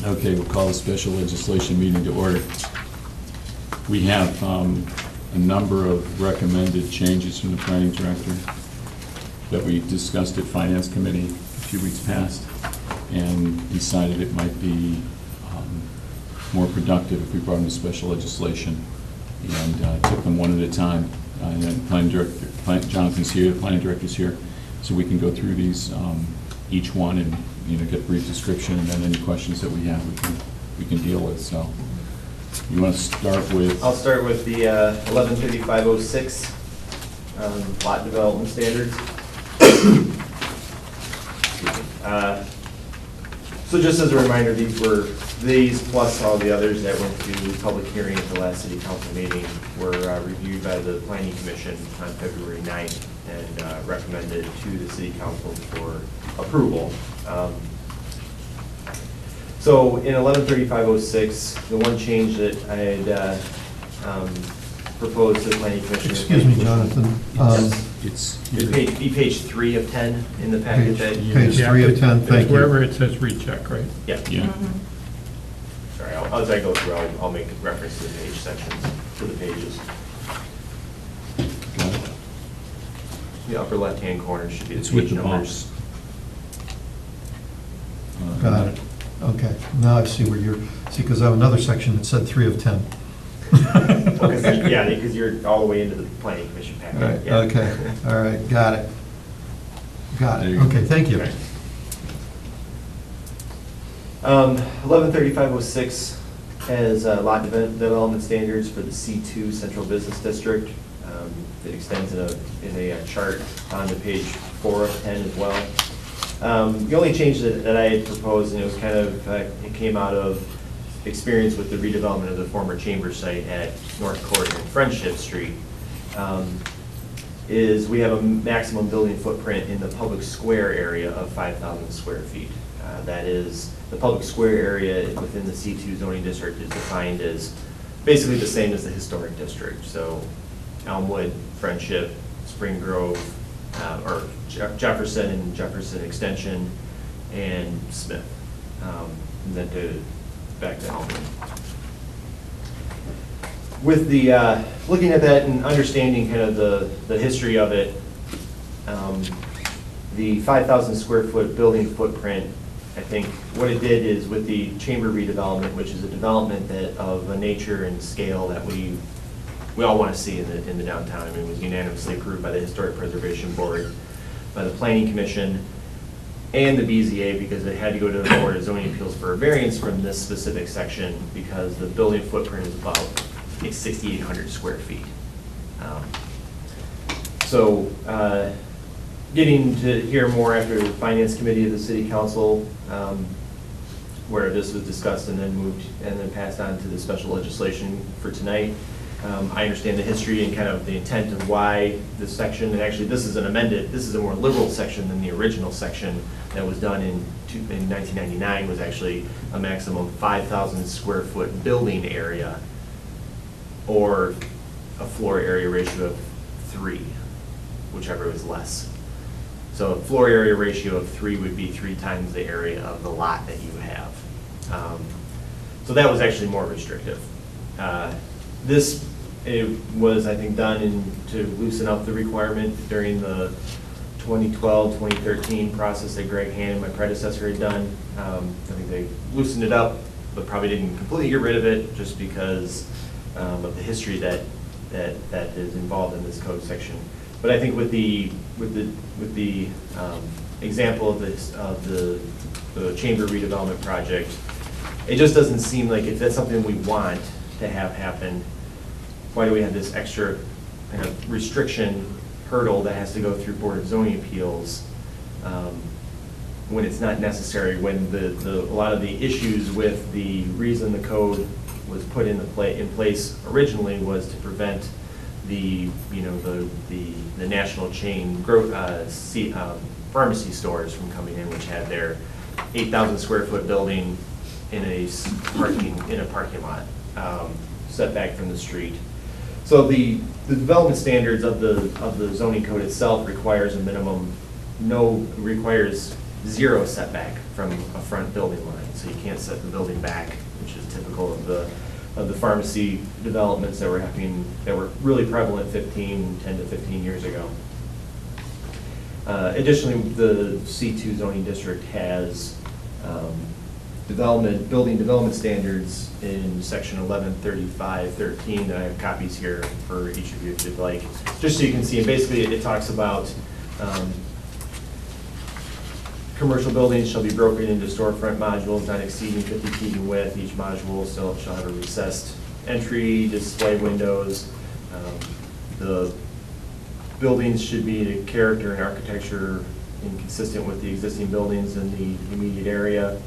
Okay, we'll call the special legislation meeting to order. We have a number of recommended changes from the planning director that we discussed at Finance Committee a few weeks past and decided it might be more productive if we brought in the special legislation and took them one at a time. And then Jonathan's here, the planning director's here, so we can go through these, each one, and get a brief description, and then any questions that we have, we can deal with. So, you want to start with? I'll start with the 113506 lot development standards. So just as a reminder, these plus all the others that went to public hearing at the last city council meeting were reviewed by the planning commission on February 9th and recommended to the city council for approval. So in 113506, the one change that I had proposed to the planning commission. Excuse me, Jonathan. It's Be page 3 of 10 in the packet. Page 3 of 10, thank you. Wherever it says recheck, right? Yeah. Yeah. Sorry, as I go through, I'll make reference to the page sections, to the pages. Got it. The upper left-hand corner should be the It's with page the numbers. bumps. Got it. Okay, now I see where you're, because I have another section that said 3 of 10. Yeah, because you're all the way into the planning commission All packet. right, Yeah. okay, all right, got it. Got There it, you go. okay, thank you. Okay. 113506 has lot development standards for the C2 Central Business District. It extends in a chart onto page 4 of 10 as well. The only change that I had proposed, and it was kind of, it came out of experience with the redevelopment of the former chamber site at North Court and Friendship Street, is we have a maximum building footprint in the public square area of 5,000 square feet. That is, the public square area within the C2 zoning district is defined as basically the same as the historic district. So Elmwood, Friendship, Spring Grove, or Jefferson and Jefferson Extension, and Smith, and then back to Elmwood. With the, looking at that and understanding kind of the history of it, the 5,000 square foot building footprint, I think what it did is with the chamber redevelopment, which is a development that of a nature and scale that we all want to see in the downtown. I mean, it was unanimously approved by the Historic Preservation Board, by the Planning Commission, and the BZA, because it had to go to the Board of Zoning Appeals for a variance from this specific section because the building footprint is about 6,800 square feet. So getting to hear more after the Finance Committee of the City Council, where this was discussed and then moved and then passed on to the special legislation for tonight. I understand the history and kind of the intent of why this section, and actually this is an amended, this is a more liberal section than the original section that was done in 1999, was actually a maximum 5,000 square foot building area or a floor area ratio of 3, whichever was less. So a floor area ratio of 3 would be 3 times the area of the lot that you have. So that was actually more restrictive. This was, I think, done to loosen up the requirement during the 2012-2013 process that Greg Hannon, my predecessor, had done. I think they loosened it up, but probably didn't completely get rid of it just because of the history that is involved in this code section. But I think with the example of the chamber redevelopment project, it just doesn't seem like if that's something we want to have happen, why do we have this extra kind of restriction hurdle that has to go through Board of Zoning Appeals when it's not necessary, when a lot of the issues with the reason the code was put in place originally was to prevent the national chain pharmacy stores from coming in, which had their 8,000 square foot building in a parking lot, set back from the street. So the development standards of the zoning code itself requires a minimum, requires 0 setback from a front building line. So you can't set the building back, which is typical of the pharmacy developments that were really prevalent 10 to 15 years ago. Additionally, the C2 zoning district has building development standards in section 1135-13 that I have copies here for each of you if you'd like. Just so you can see, and basically it talks about commercial buildings shall be broken into storefront modules not exceeding 50 feet in width. Each module shall have a recessed entry, display windows. The buildings should be the character and architecture inconsistent with the existing buildings in the immediate area.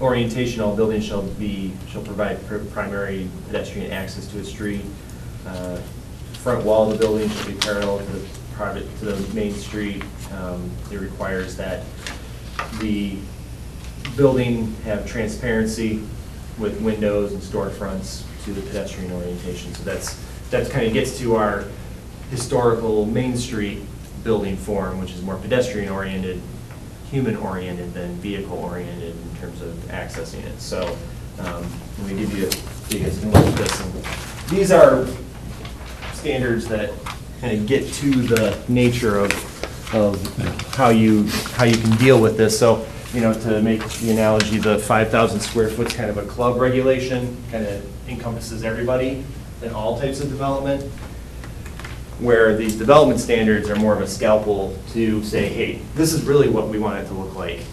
Orientation, all buildings shall provide primary pedestrian access to a street. Front wall of the building should be parallel to the main street. It requires that the building have transparency with windows and storefronts to the pedestrian orientation. So that kind of gets to our historical Main Street building form, which is more pedestrian oriented, human oriented than vehicle oriented in terms of accessing it. So let me give you, so you guys can look at this. And these are standards that kind of get to the nature of how you can deal with this. So, to make the analogy, the 5,000 square foot is kind of a club regulation, kind of encompasses everybody in all types of development, where these development standards are more of a scalpel to say, hey, this is really what we want it to look like.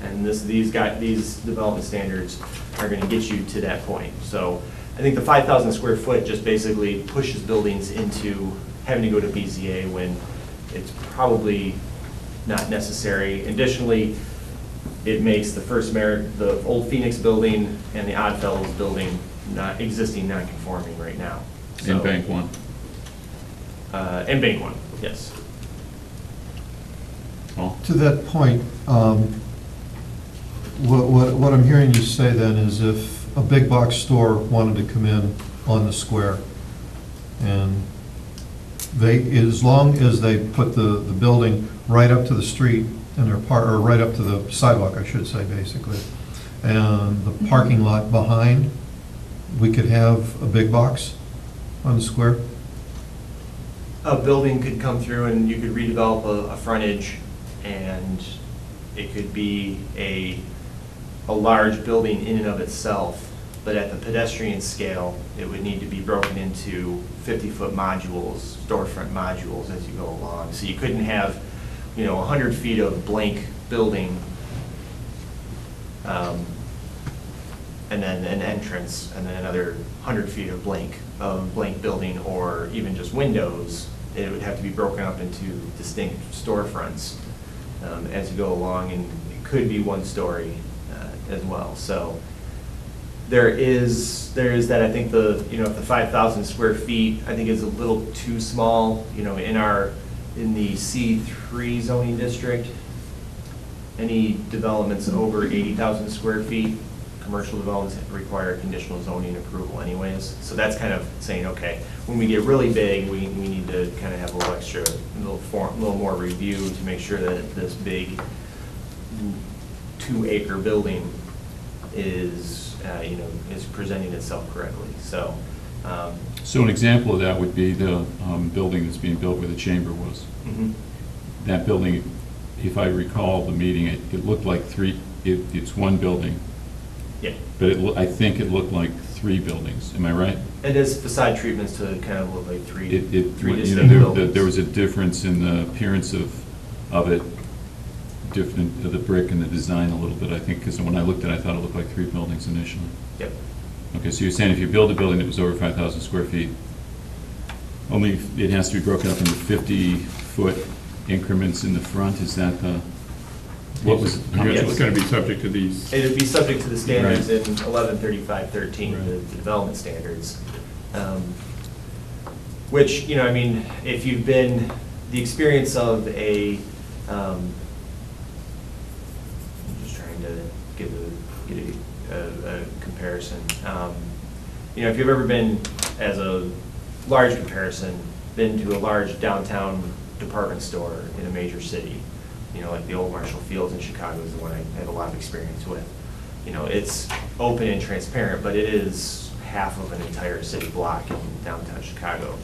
And these development standards are going to get you to that point. So I think the 5,000 square foot just basically pushes buildings into having to go to BZA when it's probably not necessary. Additionally, it makes the old Phoenix building and the Oddfellows building non-conforming right now. In Bank One. And Bank One, yes. Paul? To that point, what I'm hearing you say then is if a big box store wanted to come in on the square, and as long as they put the building right up to the street and or right up to the sidewalk, I should say, basically, and the parking lot behind, we could have a big box on the square? A building could come through and you could redevelop a frontage, and it could be a large building in and of itself, but at the pedestrian scale, it would need to be broken into 50-foot modules, storefront modules as you go along. So you couldn't have, 100 feet of blank building, and then an entrance, and then another 100 feet of blank building, or even just windows. It would have to be broken up into distinct storefronts as you go along, and it could be one story as well. So there is that. I think if the 5,000 square feet, I think is a little too small. In the C3 zoning district, any developments over 80,000 square feet, commercial developments require conditional zoning approval anyways. So that's kind of saying, okay, when we get really big, we need to kind of have a little more review to make sure that this big 2-acre building is presenting itself correctly. So an example of that would be the building that's being built where the chamber was. mm-hmm. That building, if I recall the meeting, it looked like it's one building. Yeah. But I think it looked like 3 buildings. Am I right? It is facade treatments to kind of look like three distinct buildings. There was a difference in the appearance of it, different the brick and the design a little bit, I think, because when I looked at it, I thought it looked like 3 buildings initially. Yep. Okay, so you're saying if you build a building that was over 5,000 square feet, only it has to be broken up into 50-foot increments in the front? Is that the, what was? Yes. It's going to be subject to these. It would be subject to the standards Right. in 1135-13, Right. the development standards. Which, if you've been, the experience of I'm just trying to get a comparison. If you've ever been, as a large comparison, been to a large downtown department store in a major city, you know, like the old Marshall Fields in Chicago is the one I have a lot of experience with. You know, it's open and transparent, but it is half of an entire city block in downtown Chicago.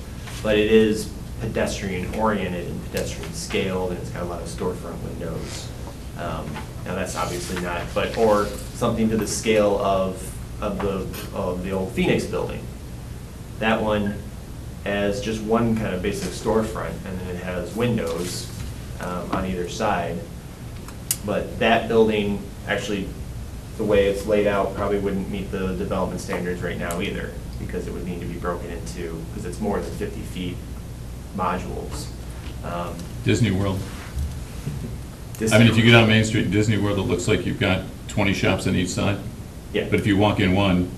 But it is pedestrian oriented and pedestrian scaled, and it's got a lot of storefront windows. Now that's obviously not, but, or something to the scale of the old Phoenix building. That one has just one kind of basic storefront, and then it has windows on either side. But that building, actually, the way it's laid out, probably wouldn't meet the development standards right now either, because it would need to be broken into, because it's more than 50 feet modules. Disney World. I mean, if you go down Main Street in Disney World, it looks like you've got 20 shops on each side. Yeah. But if you walk in one,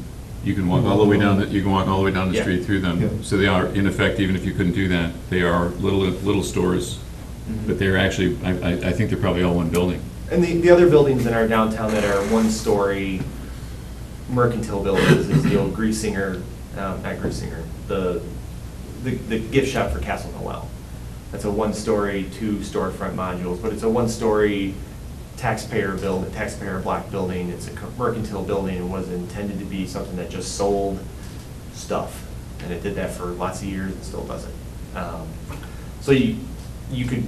you can walk all the way down, you can walk all the way down the Yeah. street through Yeah. them. So they are, in effect, even if you couldn't do that, they are little stores, but they're actually, I think they're probably all one building. And the other buildings in our downtown that are one-story mercantile buildings is the old Griesinger, not Griesinger, the gift shop for Castle Noel. That's a one-story, 2 storefront modules, but it's a one-story taxpayer block building. It's a mercantile building and was intended to be something that just sold stuff. And it did that for lots of years and still does it. So you could,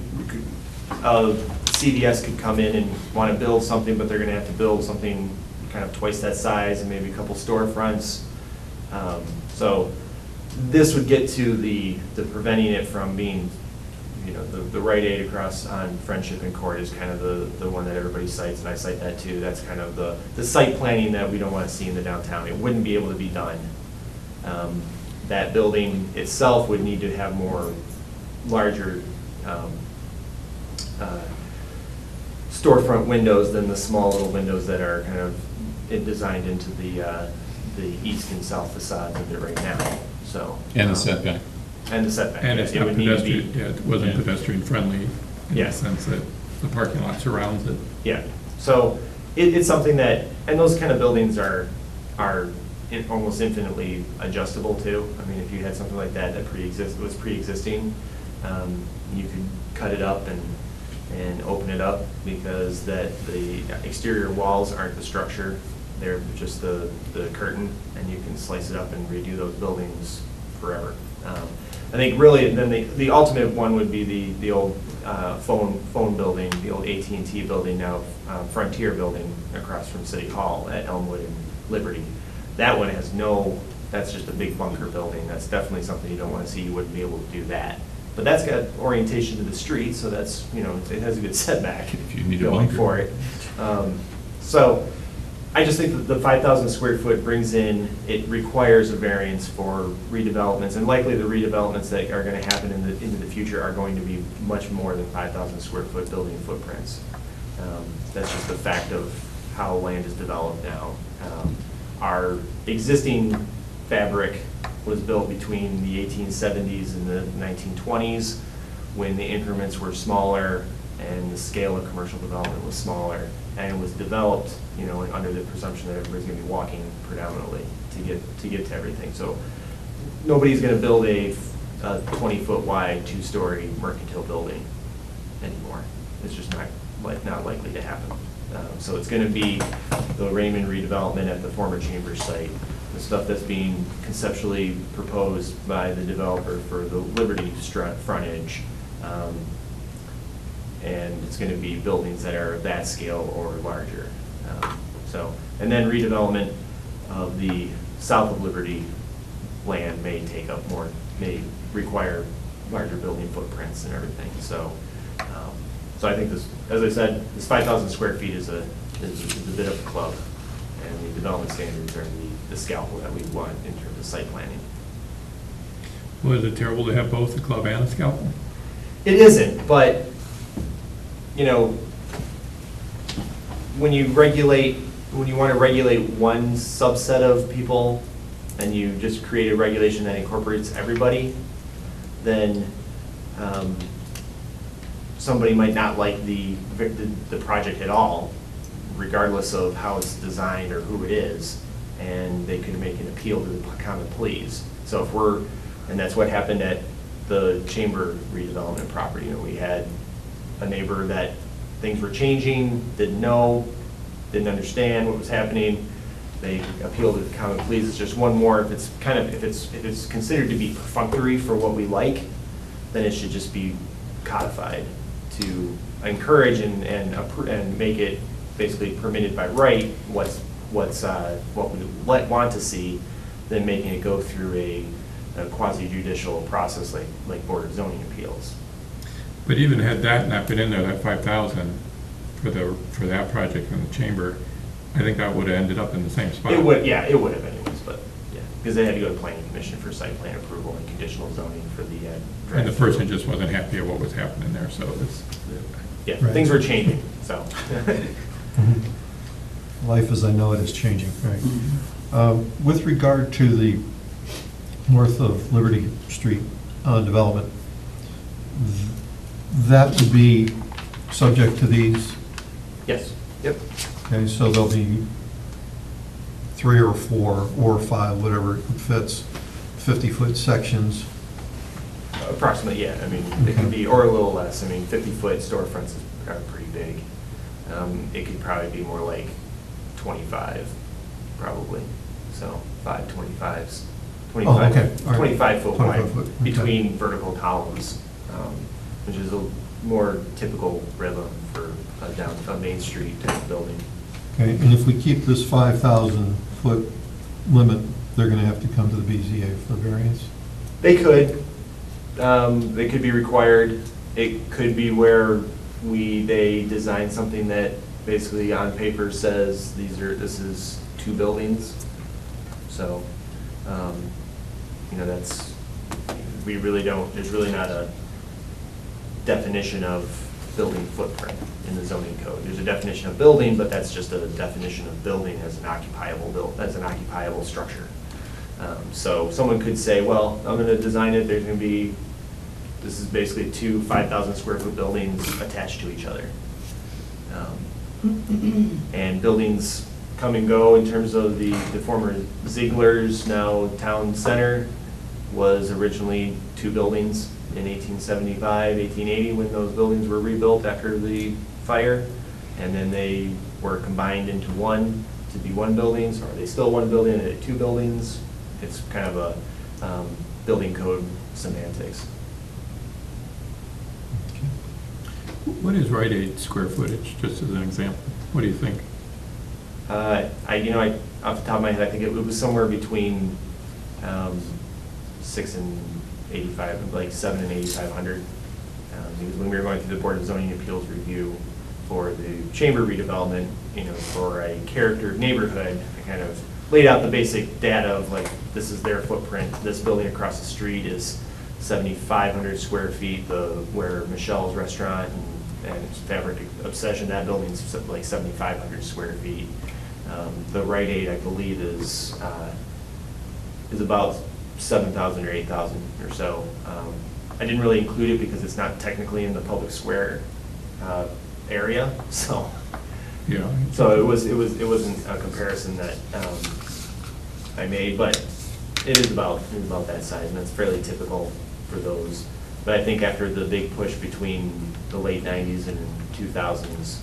CVS could come in and want to build something, but they're going to have to build something kind of twice that size and maybe a couple storefronts. So this would get to the preventing it from being, you know, the Rite Aid across on Friendship and Court is kind of the one that everybody cites, and I cite that too. That's kind of the site planning that we don't want to see in the downtown. It wouldn't be able to be done. That building itself would need to have more larger storefront windows than the small little windows that are kind of designed into the east and south facades of it right now. So And the setback. and the setback. And yes, it's it not would need to be- pedestrian, yeah, it wasn't Yeah. pedestrian friendly in Yeah. the sense that the parking lot surrounds it. Yeah, so it's something that, and those kind of buildings are almost infinitely adjustable too. I mean, if you had something like that that was pre-existing, you could cut it up and open it up, because the exterior walls aren't the structure, they're just the curtain, and you can slice it up and redo those buildings forever. I think really, then the ultimate one would be the old phone building, the old AT&T building, now Frontier building across from City Hall at Elmwood and Liberty. That one has that's just a big bunker building. That's definitely something you don't want to see. You wouldn't be able to do that. But that's got orientation to the street, so that's, you know, it has a good setback If you need a going bunker. for it. So I just think that the 5,000 square foot brings in, it requires a variance for redevelopments, and likely the redevelopments that are going to happen into the future are going to be much more than 5,000 square foot building footprints. That's just the fact of how land is developed now. Our existing fabric was built between the 1870s and the 1920s, when the increments were smaller and the scale of commercial development was smaller, and it was developed, you know, under the presumption that everybody's going to be walking predominantly to get to everything. So nobody's going to build a 20-foot wide, 2-story mercantile building anymore. It's just not likely to happen. So it's going to be the Raymond redevelopment at the former Chambers site, the stuff that's being conceptually proposed by the developer for the Liberty frontage. And it's going to be buildings that are that scale or larger. And then redevelopment of the south of Liberty land may may require larger building footprints and everything. So I think this, as I said, this 5,000 square feet is a bit of a club, and the development standards are the scalpel that we want in terms of site planning. Well, is it terrible to have both a club and a scalpel? It isn't, but, you know, when you want to regulate one subset of people, and you just create a regulation that incorporates everybody, then somebody might not like the project at all, regardless of how it's designed or who it is, and they could make an appeal to the common pleas. So and that's what happened at the Chamber redevelopment property. You know, we had a neighbor that things were changing, didn't know, didn't understand what was happening. They appealed to the common pleas. It's just one more, if it's considered to be perfunctory for what we like, then it should just be codified to encourage and make it basically permitted by right what we want to see, than making it go through a quasi-judicial process like Board of Zoning Appeals. But even had that not been in there, that 5,000 for that project in the chamber, I think that would have ended up in the same spot. It would have anyways, but, yeah, because they had to go to planning commission for site plan approval and conditional zoning for the draft. And the person just wasn't happy at what was happening there, so it's, Yeah, Right. things were changing, so. Life as I know it is changing, right. With regard to the north of Liberty Street development, that would be subject to these, Yes, yep. okay, so there'll be 3 or 4 or 5, whatever it fits, 50-foot sections. Approximately, yeah, I mean, it could be, or a little less, I mean, 50-foot storefronts are pretty big. It could probably be more like 25, probably, so 5 25s. 25, okay, all right. 25-foot 25 wide foot, okay. between vertical columns, which is a more typical rhythm for a Main Street type of building. Okay, and if we keep this 5,000-foot limit, they're going to have to come to the BZA for variance? They could be required. It could be where they design something that basically on paper says this is 2 buildings. So, that's, we really don't, there's really not a definition of building footprint in the zoning code. There's a definition of building, but that's just a definition of building as an occupiable structure. So someone could say, well, I'm going to design it, this is basically 2 5,000 square foot buildings attached to each other. And buildings come and go in terms of the former Ziegler's, now Town Center, was originally 2 buildings in 1875, 1880, when those buildings were rebuilt after the fire. And then they were combined into one to be 1 building, so are they still 1 building, are they 2 buildings? It's kind of a building code semantics. what is Rite Aid square footage, just as an example? What do you think? Off the top of my head, I think it was somewhere between 6 and 85, like 7 and 8,500. Because when we were going through the Board of Zoning Appeals review for the chamber redevelopment, for a character neighborhood, I kind of laid out the basic data of like, this is their footprint. This building across the street is 7,500 square feet, where Michelle's Restaurant and Fabric Obsession, that building's like 7,500 square feet. The Rite Aid, I believe, is about 7,000 or 8,000 or so. I didn't really include it because it's not technically in the public square area, so. Yeah. So it wasn't a comparison that I made, but it is about that size, and it's fairly typical for those. But I think after the big push between the late 90s and 2000s,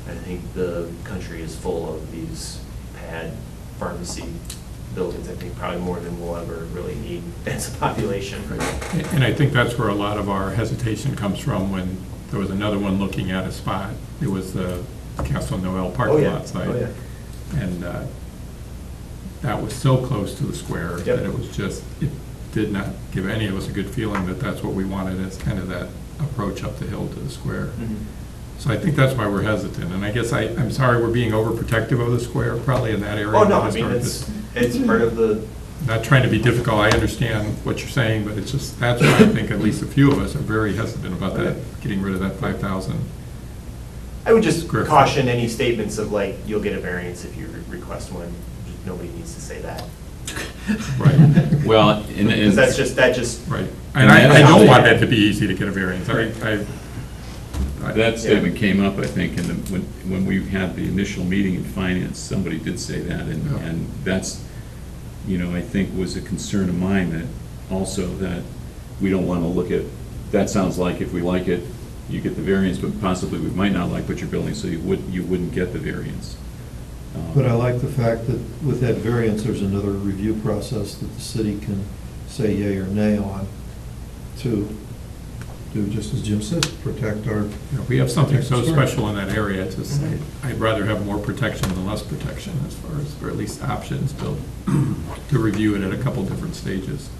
I think the country is full of these pad pharmacy buildings. I think probably more than we'll ever really need as a population. And I think that's where a lot of our hesitation comes from when there was another one looking at a spot. It was the Castle Noel parking lot site. Oh, yeah. And that was so close to the square that it was just, it did not give any of us a good feeling that that's what we wanted as kind of that approach up the hill to the square. Mm-hmm. So I think that's why we're hesitant. And I guess I'm sorry we're being overprotective of the square, probably in that area. Oh, no, I mean, it's part of the. Not trying to be difficult, I understand what you're saying, but it's just, that's why I think at least a few of us are very hesitant about that, getting rid of that 5,000. I would just Square foot. caution any statements of like, you'll get a variance if you request one. Nobody needs to say that. Right, Well, Because that just. right. And I don't want that to be easy to get a variance. that statement came up, I think, when we had the initial meeting in finance, somebody did say that, and that's, I think was a concern of mine, that also that we don't want to look at, that sounds like if we like it, you get the variance, but possibly we might not like what you're building, so you wouldn't get the variance. But I like the fact that with that variance, there's another review process that the city can say yea or nay on to do, just as Jim says, protect our. You know, we have something so Sure. special in that area, to say, I'd rather have more protection than less protection as far as, or at least options to review it at a couple different stages.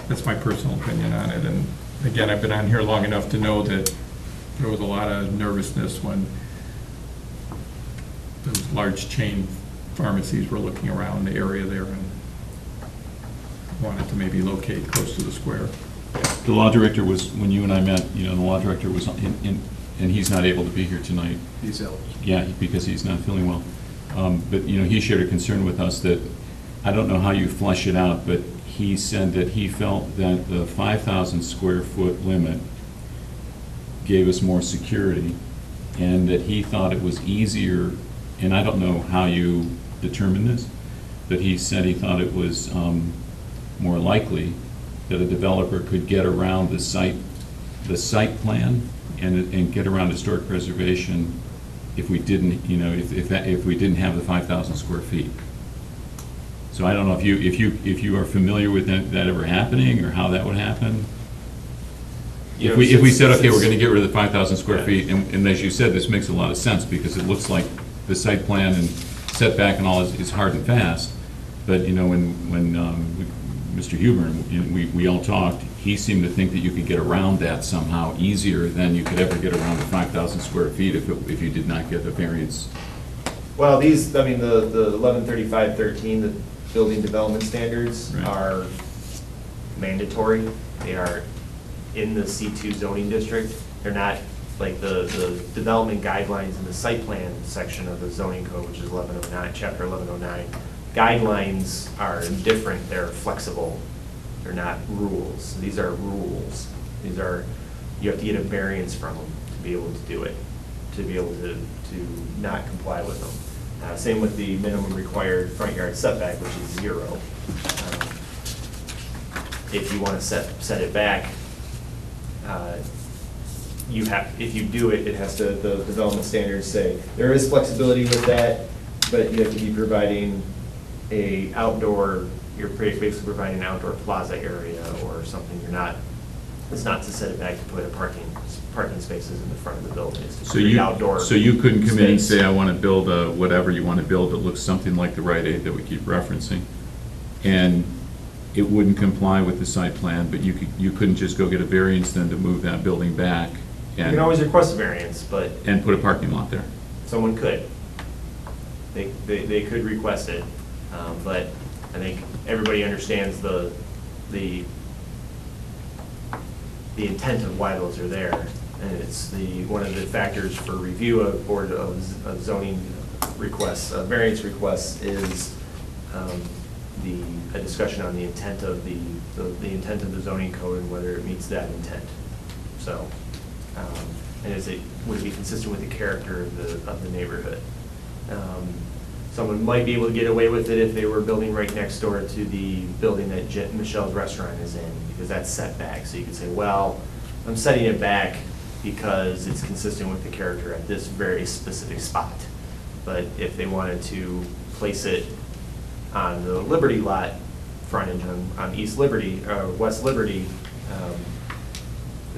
That's my personal opinion on it, and again, I've been on here long enough to know that there was a lot of nervousness when those large chain pharmacies were looking around the area there and wanted to maybe locate close to the square. The law director was, when you and I met, the law director was in, and he's not able to be here tonight. He's ill. Yeah, because he's not feeling well. But, he shared a concern with us that, I don't know how you flesh it out, but he said that he felt that the 5,000 square foot limit gave us more security, and that he thought it was easier, and I don't know how you determine this, but he said he thought it was more likely that a developer could get around the site plan and get around historic preservation if we didn't, if we didn't have the 5,000 square feet. So I don't know if you are familiar with that ever happening, or how that would happen? If we said, okay, we're gonna get rid of the 5,000 square feet, and as you said, this makes a lot of sense, because it looks like the site plan and setback and all is hard and fast, but, when Mr. Huber, we all talked, he seemed to think that you could get around that somehow easier than you could ever get around the 5,000 square feet if you did not get the variance. Well, the 1135-13, the building development standards Right. are mandatory. They are in the C2 zoning district. They're not like the development guidelines in the site plan section of the zoning code, which is 1109, chapter 1109. Guidelines are different, they're flexible. They're not rules. These are rules. These are, you have to get a variance from them to be able to do it, to be able to not comply with them. Same with the minimum required front yard setback, which is 0. If you want to set it back, if you do it, it has to, the development standards say, there is flexibility with that, but you have to be providing a outdoor, you're basically providing an outdoor plaza area or something. It's not to set it back to put a parking spaces in the front of the building. It's to create outdoor. So you couldn't come in and space. say, I want to build whatever you want to build that looks something like the Rite Aid that we keep referencing, and it wouldn't comply with the site plan, but you couldn't just go get a variance then to move that building back You can always request a variance, but and put a parking lot there. someone could. They could request it, but I think everybody understands the intent of why those are there. And it's one of the factors for review of Board of Zoning requests, variance requests, is a discussion on the intent of the intent of the zoning code and whether it meets that intent. So, and would it be consistent with the character of the neighborhood? Someone might be able to get away with it if they were building right next door to the building that Michelle's Restaurant is in, because that's set back. So you could say, well, I'm setting it back because it's consistent with the character at this very specific spot. But if they wanted to place it on the Liberty lot frontage on East Liberty, West Liberty,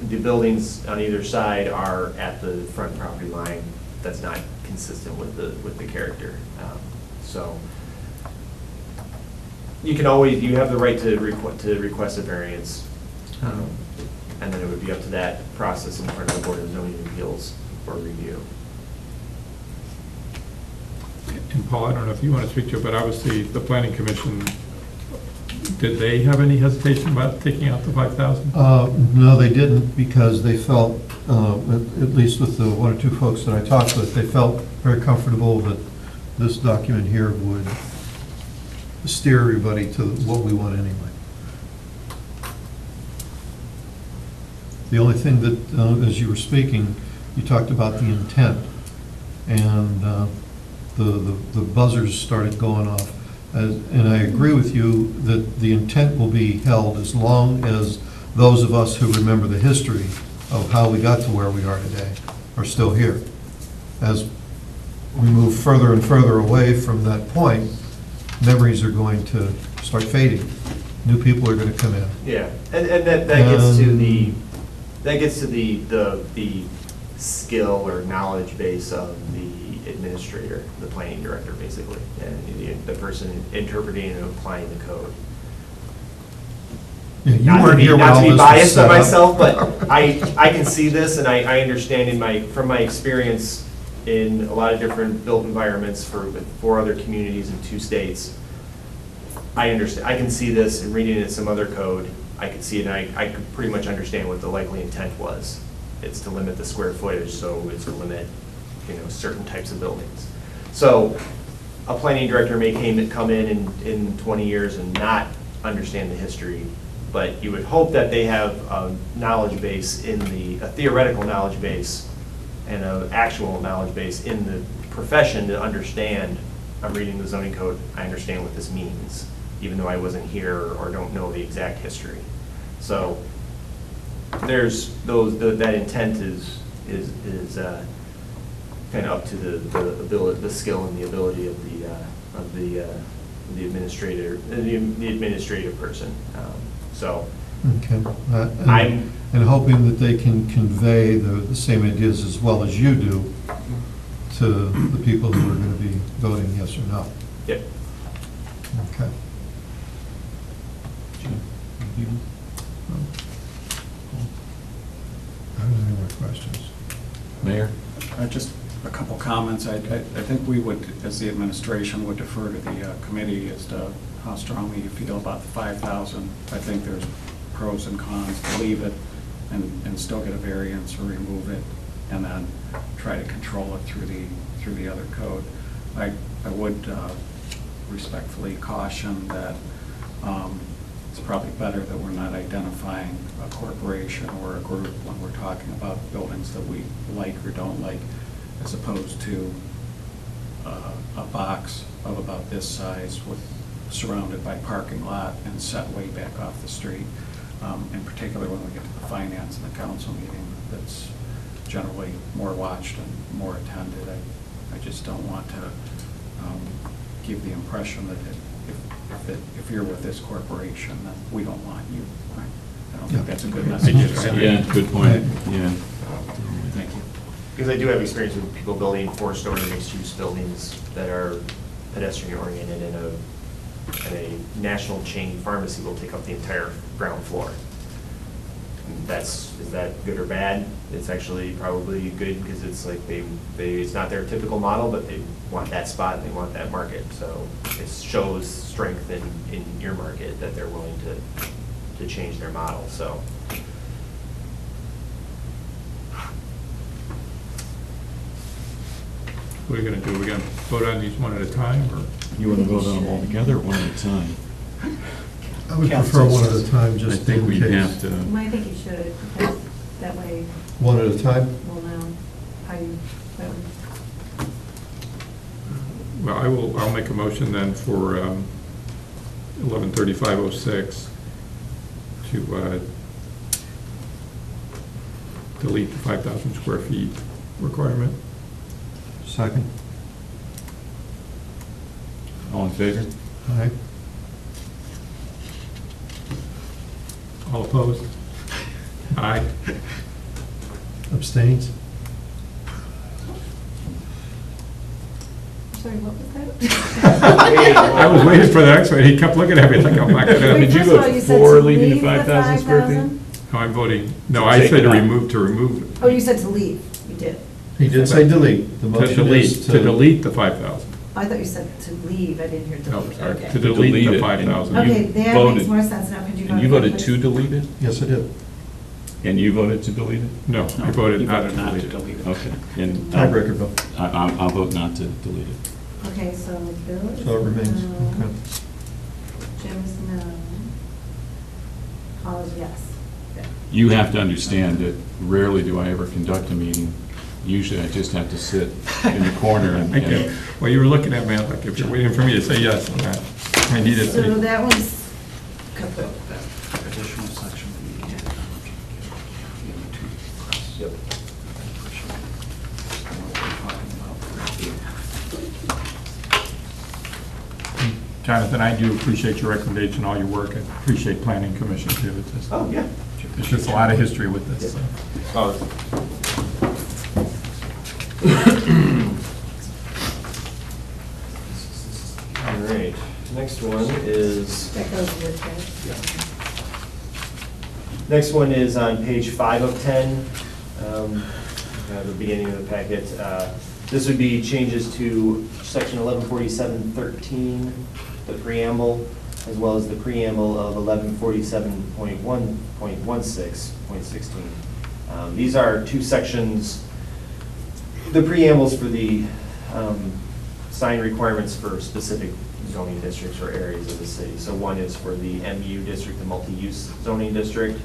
the buildings on either side are at the front property line. That's not consistent with the character. So you have the right to request a variance. And then it would be up to that process in front of the Board of Zoning Appeals for review. And Paul, I don't know if you want to speak to it, but obviously the planning commission, did they have any hesitation about taking out the 5,000? No, they didn't, because they felt, at least with the one or two folks that I talked with, they felt very comfortable that this document here would steer everybody to what we want anyway. The only thing that, as you were speaking, you talked about the intent, and the buzzers started going off. And I agree with you that the intent will be held as long as those of us who remember the history of how we got to where we are today, are still here. As we move further and further away from that point, memories are going to start fading. New people are going to come in. Yeah, and that gets to the skill or knowledge base of the administrator, the planning director, basically, and the person interpreting and applying the code. Yeah, you Not to weren't be- here when not all to be this was biased set of up. myself, but I can see this, and I understand from my experience in a lot of different built environments with 4 other communities in 2 states. I understand, I can see this and reading it in some other code, I could see it, and I could pretty much understand what the likely intent was. It's to limit the square footage, so it's to limit, certain types of buildings. So a planning director may come in 20 years and not understand the history, but you would hope that they have a knowledge base a theoretical knowledge base and an actual knowledge base in the profession to understand, I'm reading the zoning code, I understand what this means, even though I wasn't here or don't know the exact history. So there's that intent is kind of up to the ability, the skill and the ability of the administrative person. So Okay. I'm- And hoping that they can convey the same ideas as well as you do to the people who are going to be voting yes or no. Yep. Okay. I don't have any more questions. Mayor? Just a couple comments. I think we would, as the administration, would defer to the committee as to how strongly you feel about the 5,000. I think there's pros and cons to leave it and still get a variance or remove it, and then try to control it through the other code. I would respectfully caution that it's probably better that we're not identifying a corporation or a group when we're talking about buildings that we like or don't like, as opposed to a box of about this size surrounded by parking lot and set way back off the street. In particular, when we get to the finance and the council meeting, that's generally more watched and more attended. I just don't want to give the impression that if you're with this corporation, then we don't want you. I don't think that's a good message. Yeah, good point, yeah. Thank you. Because I do have experience with people building 4-story mixed-use buildings that are pedestrian-oriented, and a national chain pharmacy will take up the entire ground floor. Is that good or bad? It's actually probably good, because it's like it's not their typical model, but they want that spot and they want that market. So it shows strength in your market that they're willing to change their model, so. What are you gonna do? We're gonna vote on these one at a time, or? You want to vote on them all together or one at a time? I would prefer one at a time, I just think in we have case. to, I think you should, because that way One at a time? we'll know how you vote. Well, I'll make a motion then for 113506 to delete the 5,000 square feet requirement. Second? all in favor? All right. All opposed? Aye. Abstains? Sorry, what was that? I was waiting for the next one. He kept looking at me like I'm not gonna. Wait, Did you first vote of all, you said for to leaving the leave 5,000 square feet? 5,000? No, I'm voting, no, To I take said it to out. remove. Oh, you said to leave, you did. He did say delete. The To motion delete, is to delete the 5,000. I thought you said to leave, I didn't hear No, delete. sorry, Okay. to delete delete the it. 5,000. You Okay, that voted- makes more sense now, could you? And you voted to delete it? Yes, I did. And you voted to delete it? No, I voted You not voted to delete it. Okay. And Tiebreaker vote. I'll vote not to delete it. Okay, so Bill is So it remains. no, Okay. Jim is no, Paul is yes. You have to understand that rarely do I ever conduct a meeting. Usually I just have to sit in the corner and. Thank you. Well, you were looking at me like if you're waiting for me to say yes on that. I needed So to. that was kaput. Additional section. Jonathan, I do appreciate your recommendation, all your work. I appreciate Planning Commission too. Oh, yeah. It's just a lot of history with this. so. All right, next one is, That goes with that. next one is on page 5 of 10, the beginning of the packet. This would be changes to section 1147.13, the preamble, as well as the preamble of 1147.1.16.16. These are two sections, the preambles for the sign requirements for specific zoning districts or areas of the city. So one is for the MU district, the multi-use zoning district,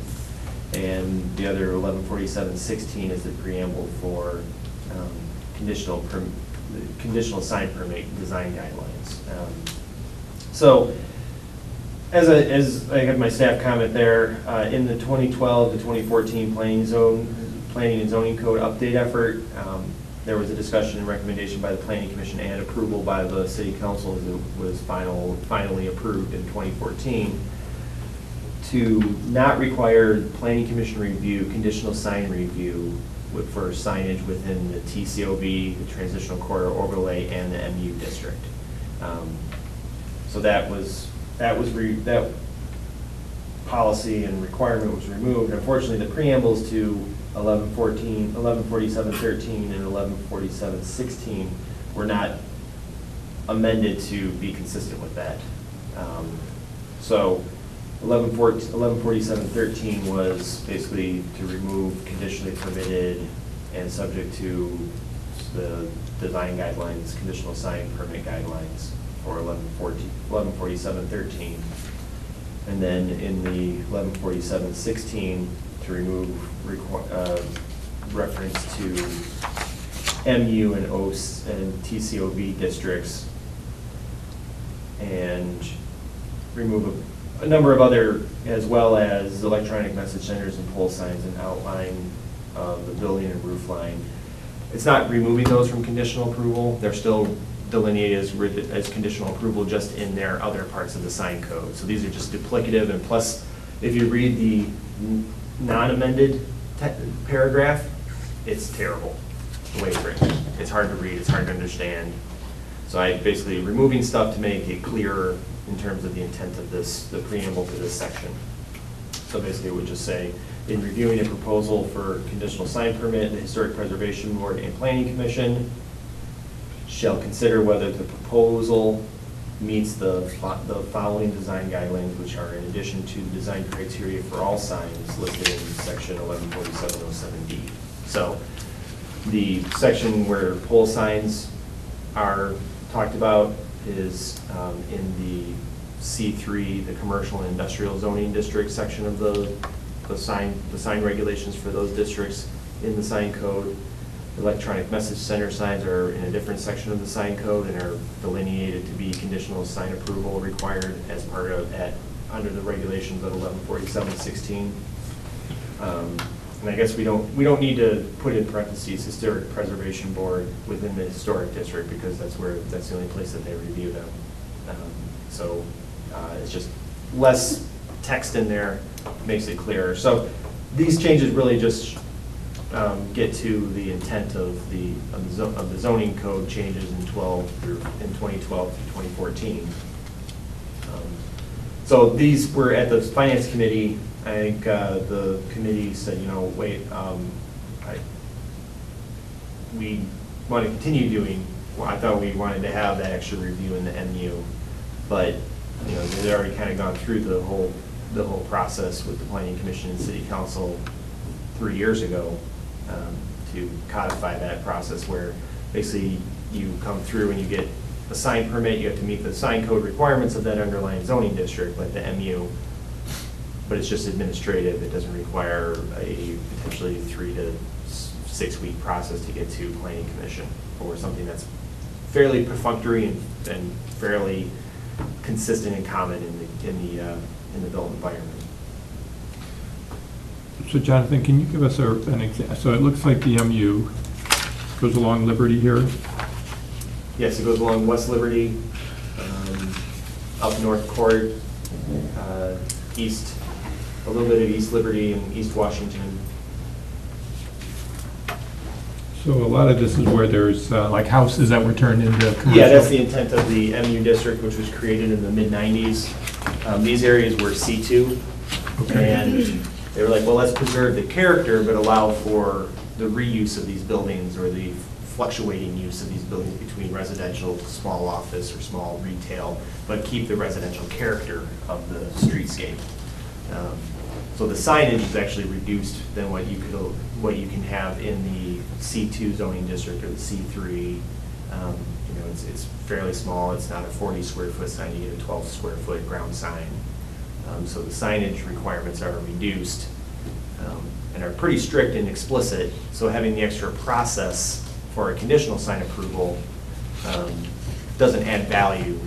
and the other 1147.16 is the preamble for conditional sign permit design guidelines. So, as I have my staff comment there, in the 2012 to 2014 planning and zoning code update effort, there was a discussion and recommendation by the Planning Commission and approval by the City Council as it was finally approved in 2014 to not require Planning Commission review, conditional sign review for signage within the TCOB, the Transitional Corridor Overlay, and the MU district. So that policy and requirement was removed. Unfortunately, the preambles to 1147.13 and 1147.16 were not amended to be consistent with that. So 1147.13 was basically to remove conditionally permitted and subject to the design guidelines, conditional sign permit guidelines for 1147.13. And then in the 1147.16 to remove reference to MU and OS and TCOB districts, and remove a number of other, as well as electronic message centers and pole signs and outline of the building and roof line. It's not removing those from conditional approval. They're still delineated as conditional approval just in their other parts of the sign code. So these are just duplicative, and plus, if you read the non-amended paragraph, it's terrible the way it's written. It's hard to read, it's hard to understand. So I basically removing stuff to make it clearer in terms of the intent of this, the preamble to this section. So basically it would just say, in reviewing a proposal for conditional sign permit, the Historic Preservation Board and Planning Commission shall consider whether the proposal meets the following design guidelines, which are in addition to the design criteria for all signs listed in section 1147.07B. So the section where pole signs are talked about is in the C3, the commercial and industrial zoning district section of the sign regulations for those districts in the sign code. Electronic message center signs are in a different section of the sign code and are delineated to be conditional sign approval required as part of under the regulations of 1147.16. And I guess we don't need to put in parentheses Historic Preservation Board within the historic district, because that's the only place that they review them. So it's just less text in there, makes it clearer. So these changes really just get to the intent of the zoning code changes in 2012 through 2014. So these were at the Finance Committee. I think the committee said, wait, we want to continue doing, I thought we wanted to have that extra review in the MU, but they'd already kind of gone through the whole process with the Planning Commission and City Council 3 years ago to codify that process, where basically you come through and you get a sign permit, you have to meet the sign code requirements of that underlying zoning district, like the MU, but it's just administrative. It doesn't require a potentially 3 to 6 week process to get to Planning Commission for something that's fairly perfunctory and fairly consistent and common in the built environment. So Jonathan, can you give us an example? So it looks like the MU goes along Liberty here. Yes, it goes along West Liberty, up North Court, east, a little bit of East Liberty and East Washington. So a lot of this is where there's like houses that were turned into commercial? Yeah, that's the intent of the MU district, which was created in the mid-90s. These areas were C2. Okay. And they were like, well, let's preserve the character, but allow for the reuse of these buildings or the fluctuating use of these buildings between residential, small office, or small retail, but keep the residential character of the streetscape. So the signage is actually reduced than what you can have in the C2 zoning district or the C3. It's fairly small. It's not a 40 square foot sign. You get a 12 square foot ground sign. So the signage requirements are reduced and are pretty strict and explicit. So having the extra process for a conditional sign approval doesn't add value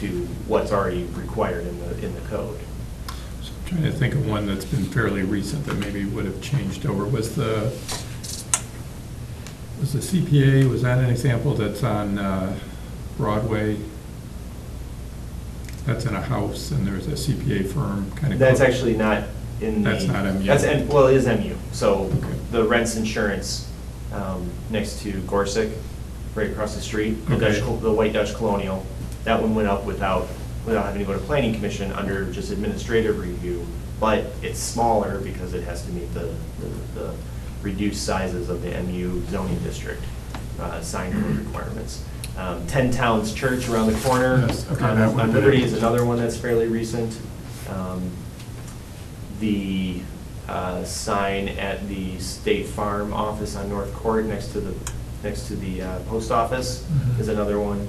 to what's already required in the code. So I'm trying to think of one that's been fairly recent that maybe would have changed over. Was the CPA, was that an example that's on Broadway? That's in a house and there's a CPA firm kind of. That's actually not in the. That's not MU. Well, it is MU. So Okay. the Rents Insurance next to Gorsick, right across the street, the Okay. the White Dutch Colonial, that one went up without having to go to Planning Commission under just administrative review, but it's smaller because it has to meet the reduced sizes of the MU zoning district sign code requirements. 10 Towns Church around the corner Yes, okay, that one on did. Liberty is another one that's fairly recent. The sign at the State Farm office on North Court next to the post office Mhm. is another one.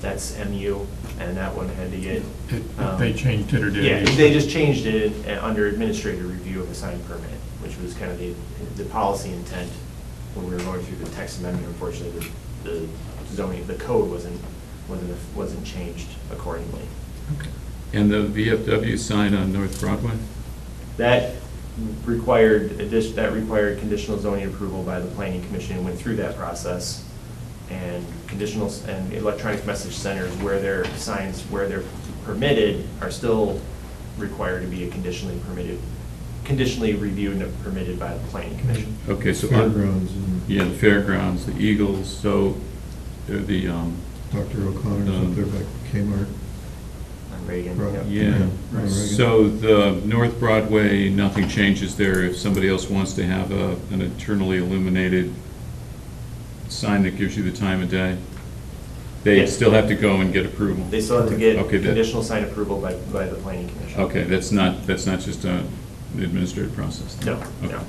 That's MU, and that one had to get. They changed it or did? Yeah, they just changed it under administrative review of a sign permit, which was kind of the policy intent when we were going through the text amendment. Unfortunately, the zoning, the code wasn't changed accordingly. Okay. And the VFW sign on North Broadway? That required conditional zoning approval by the planning commission, went through that process. And and electronic message centers where their signs, where they're permitted, are still required to be conditionally reviewed and permitted by the planning commission. Okay, so. Fairgrounds and Yeah, the fairgrounds, the Eagles, so they're the, Dr. O'Connor's up there by Kmart. On Reagan. Right. Yep. yeah. Yeah, right. So the North Broadway, nothing changes there. If somebody else wants to have an internally illuminated sign that gives you the time of day, they Yes. still have to go and get approval. They still have to get Okay, conditional sign approval by the planning commission. Okay, that's not just an administrative process? No, Okay. no.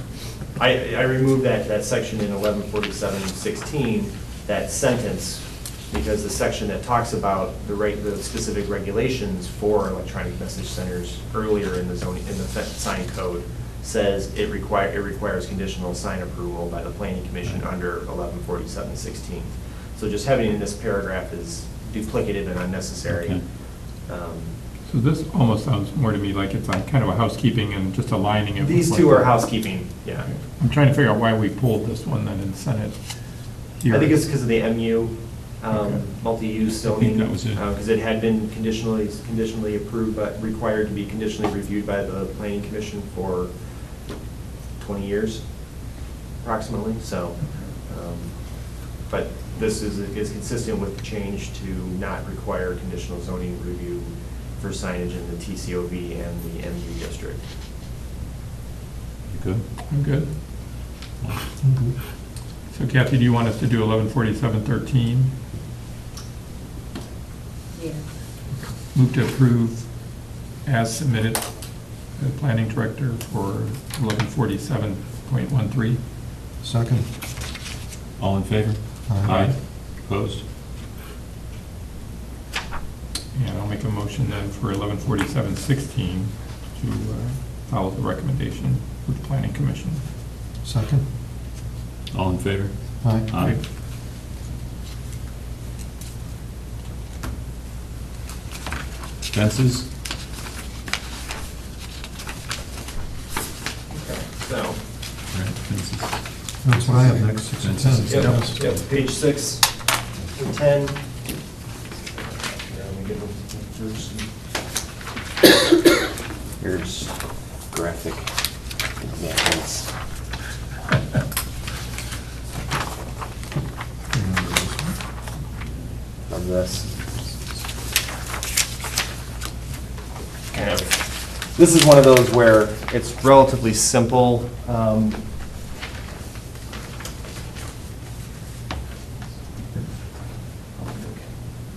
I removed that section in 1147-16, that sentence, because the section that talks about the specific regulations for electronic message centers earlier in the sign code says it requires conditional sign approval by the planning commission under 1147-16. So just having it in this paragraph is duplicative and unnecessary. Okay. So this almost sounds more to me like it's like kind of a housekeeping and just aligning it. with These what two the- are housekeeping, yeah. Okay. I'm trying to figure out why we pulled this one then and sent it here. I think it's because of the MU, Okay. multi-use I think zoning. that was it. Because it had been conditionally approved, but required to be conditionally reviewed by the planning commission for 20 years approximately, so. But this is consistent with the change to not require conditional zoning review for signage in the TCOV and the MU district. You good? I'm good. So Kathy, do you want us to do 1147-13? Yeah. Move to approve as submitted, the planning director for 1147.13. Second. All in favor? Aye. Opposed? And I'll make a motion then for 1147-16 to follow the recommendation with the planning commission. Second. All in favor? Aye. Fences? So, Right, fences. That's what I have next, 6 and 10. Fences. Yes. yep, page 6 and 10. Yeah, let me get them first. Here's graphic examples. Of this. Kind of, this is one of those where it's relatively simple.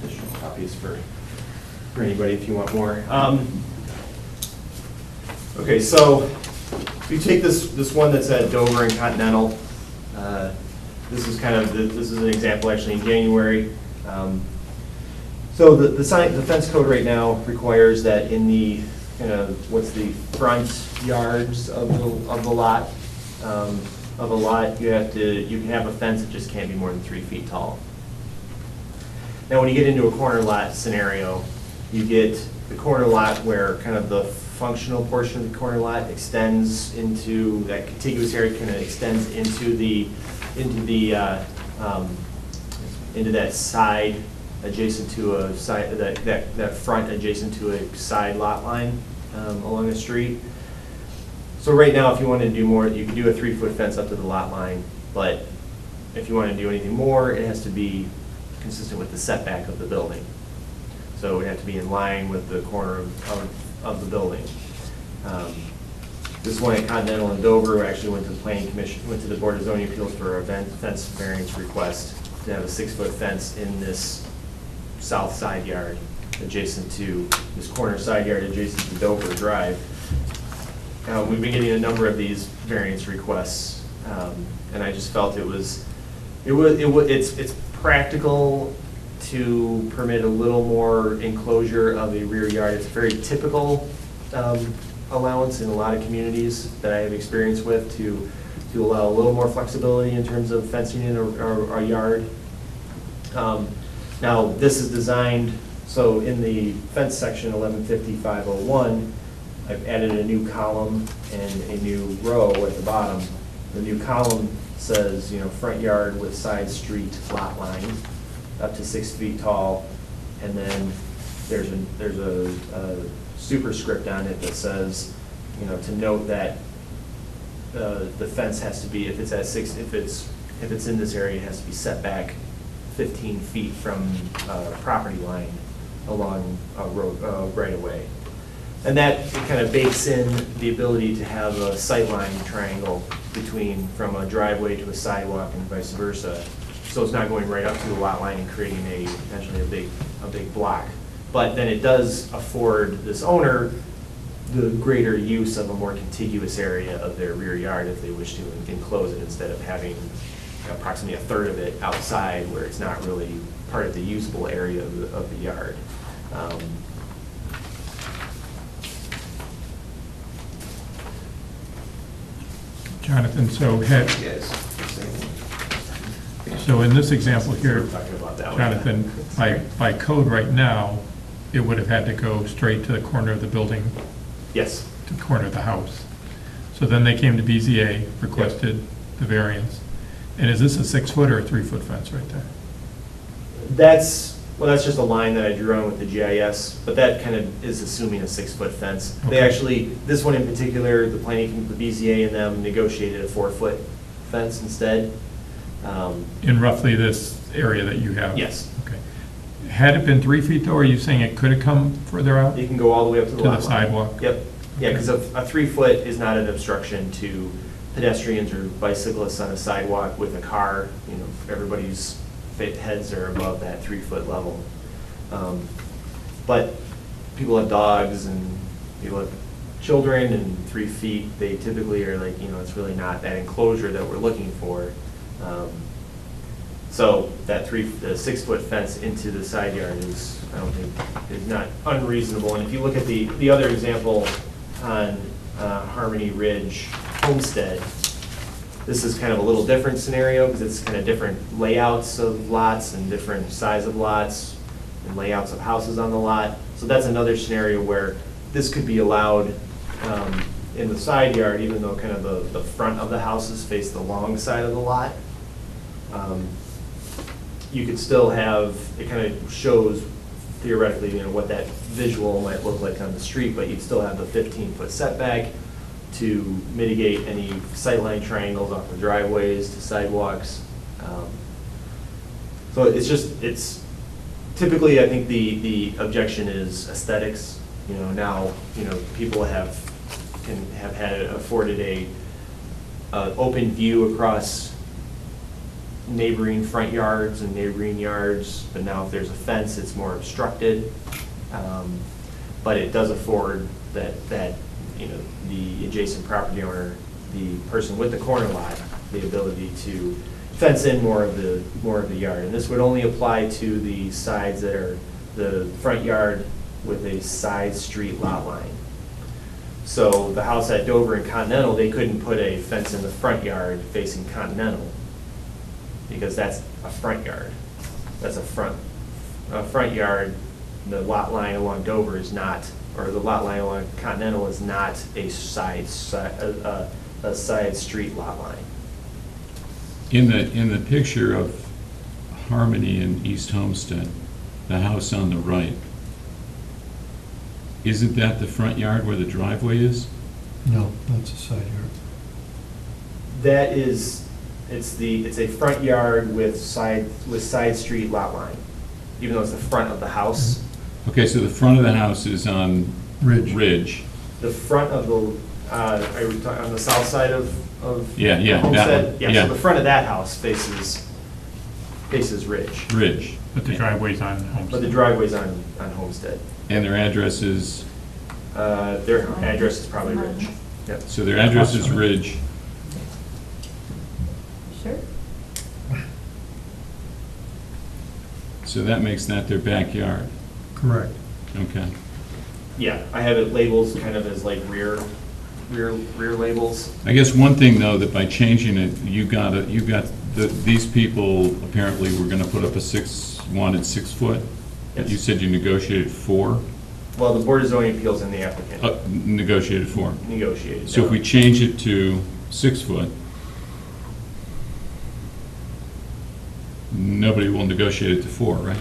Additional copies for anybody if you want more. Okay, so if you take this one that's at Dover and Continental, this is kind of, this is an example actually in January. So the fence code right now requires that in the, kind of, what's the front yards of the lot, of a lot, you can have a fence that just can't be more than 3 feet tall. Now, when you get into a corner lot scenario, you get the corner lot where kind of the functional portion of the corner lot extends into, that contiguous area kind of extends into that side adjacent to a side, that front adjacent to a side lot line along the street. So right now, if you wanted to do more, you could do a 3-foot fence up to the lot line, but if you want to do anything more, it has to be consistent with the setback of the building. So it would have to be in line with the corner of the building. This one at Continental and Dover actually went to the Planning Commission, went to the Board of Zoning Appeals for a fence variance request to have a 6-foot fence in this south side yard adjacent to, this corner side yard adjacent to Dover Drive. We've been getting a number of these variance requests, and I just felt it's practical to permit a little more enclosure of a rear yard. It's a very typical allowance in a lot of communities that I have experience with to allow a little more flexibility in terms of fencing in a yard. Now, this is designed, so in the fence section 1150-501, I've added a new column and a new row at the bottom. The new column says, front yard with side street lot line, up to 6 feet tall, and then there's a superscript on it that says, to note that the fence has to be, if it's at 6, if it's in this area, it has to be set back 15 feet from property line along a road right of way. And that kind of bakes in the ability to have a sightline triangle from a driveway to a sidewalk and vice versa. So it's not going right up to the lot line and creating potentially a big block. But then it does afford this owner the greater use of a more contiguous area of their rear yard if they wish to enclose it, instead of having approximately a third of it outside where it's not really part of the usable area of the yard. Jonathan, so in this example here, Talking about that one. Jonathan, by code right now, it would have had to go straight to the corner of the building, Yes. to the corner of the house. So then they came to BZA, requested the variance. And is this a 6-foot or a 3-foot fence right there? That's just a line that I drew on with the GIS, but that kind of is assuming a 6-foot fence. They Okay. actually, this one in particular, the BZA and them negotiated a 4-foot fence instead. In roughly this area that you have? Yes. Okay. Had it been 3 feet though, are you saying it could have come further out? You can go all the way up to the To the lot line. sidewalk? Yep. Yeah, because a 3-foot is not an obstruction to pedestrians or bicyclists on a sidewalk with a car. Everybody's heads are above that 3-foot level. But people have dogs and people have children, and 3 feet, they typically are like, it's really not that enclosure that we're looking for. So the 6-foot fence into the side yard is, I don't think, is not unreasonable. And if you look at the other example on Harmony Ridge Homestead, this is kind of a little different scenario because it's kind of different layouts of lots and different size of lots and layouts of houses on the lot. So that's another scenario where this could be allowed in the side yard, even though kind of the front of the houses face the long side of the lot. You could still have, it kind of shows theoretically, what that visual might look like on the street, but you'd still have the 15-foot setback to mitigate any sightline triangles off the driveways to sidewalks. So it's typically, I think the objection is aesthetics. Now, people have had afforded a open view across neighboring front yards and neighboring yards, but now if there's a fence, it's more obstructed. But it does afford that the adjacent property owner, the person with the corner lot, the ability to fence in more of the yard. And this would only apply to the sides that are the front yard with a side street lot line. So the house at Dover and Continental, they couldn't put a fence in the front yard facing Continental, because that's a front yard. That's a front yard. The lot line along Dover is not, or the lot line along Continental is not a side street lot line. In the picture of Harmony and East Homestead, the house on the right, isn't that the front yard where the driveway is? No, that's a side yard. That is, it's a front yard with side street lot line, even though it's the front of the house. Okay, so the front of the house is on Ridge. Ridge. The front of the, are you talking on the south side of? Yeah, that Homestead? one, Yeah, yeah. so the front of that house faces Ridge, Ridge. But the driveway's on but the Homestead. driveway's on Homestead. And their address is, Their address is probably Ridge. Yep. so their address is Ridge. Sure. So that makes that their backyard. Correct. Okay. Yeah, I have it labeled kind of as like rear labels. I guess one thing, though, that by changing it, these people apparently were gonna put up wanted 6 foot. Yes. You said you negotiated 4? Well, the Board of Zoning Appeals and the applicant Negotiated 4. negotiated. So if we change it to 6 foot, nobody will negotiate it to 4, right?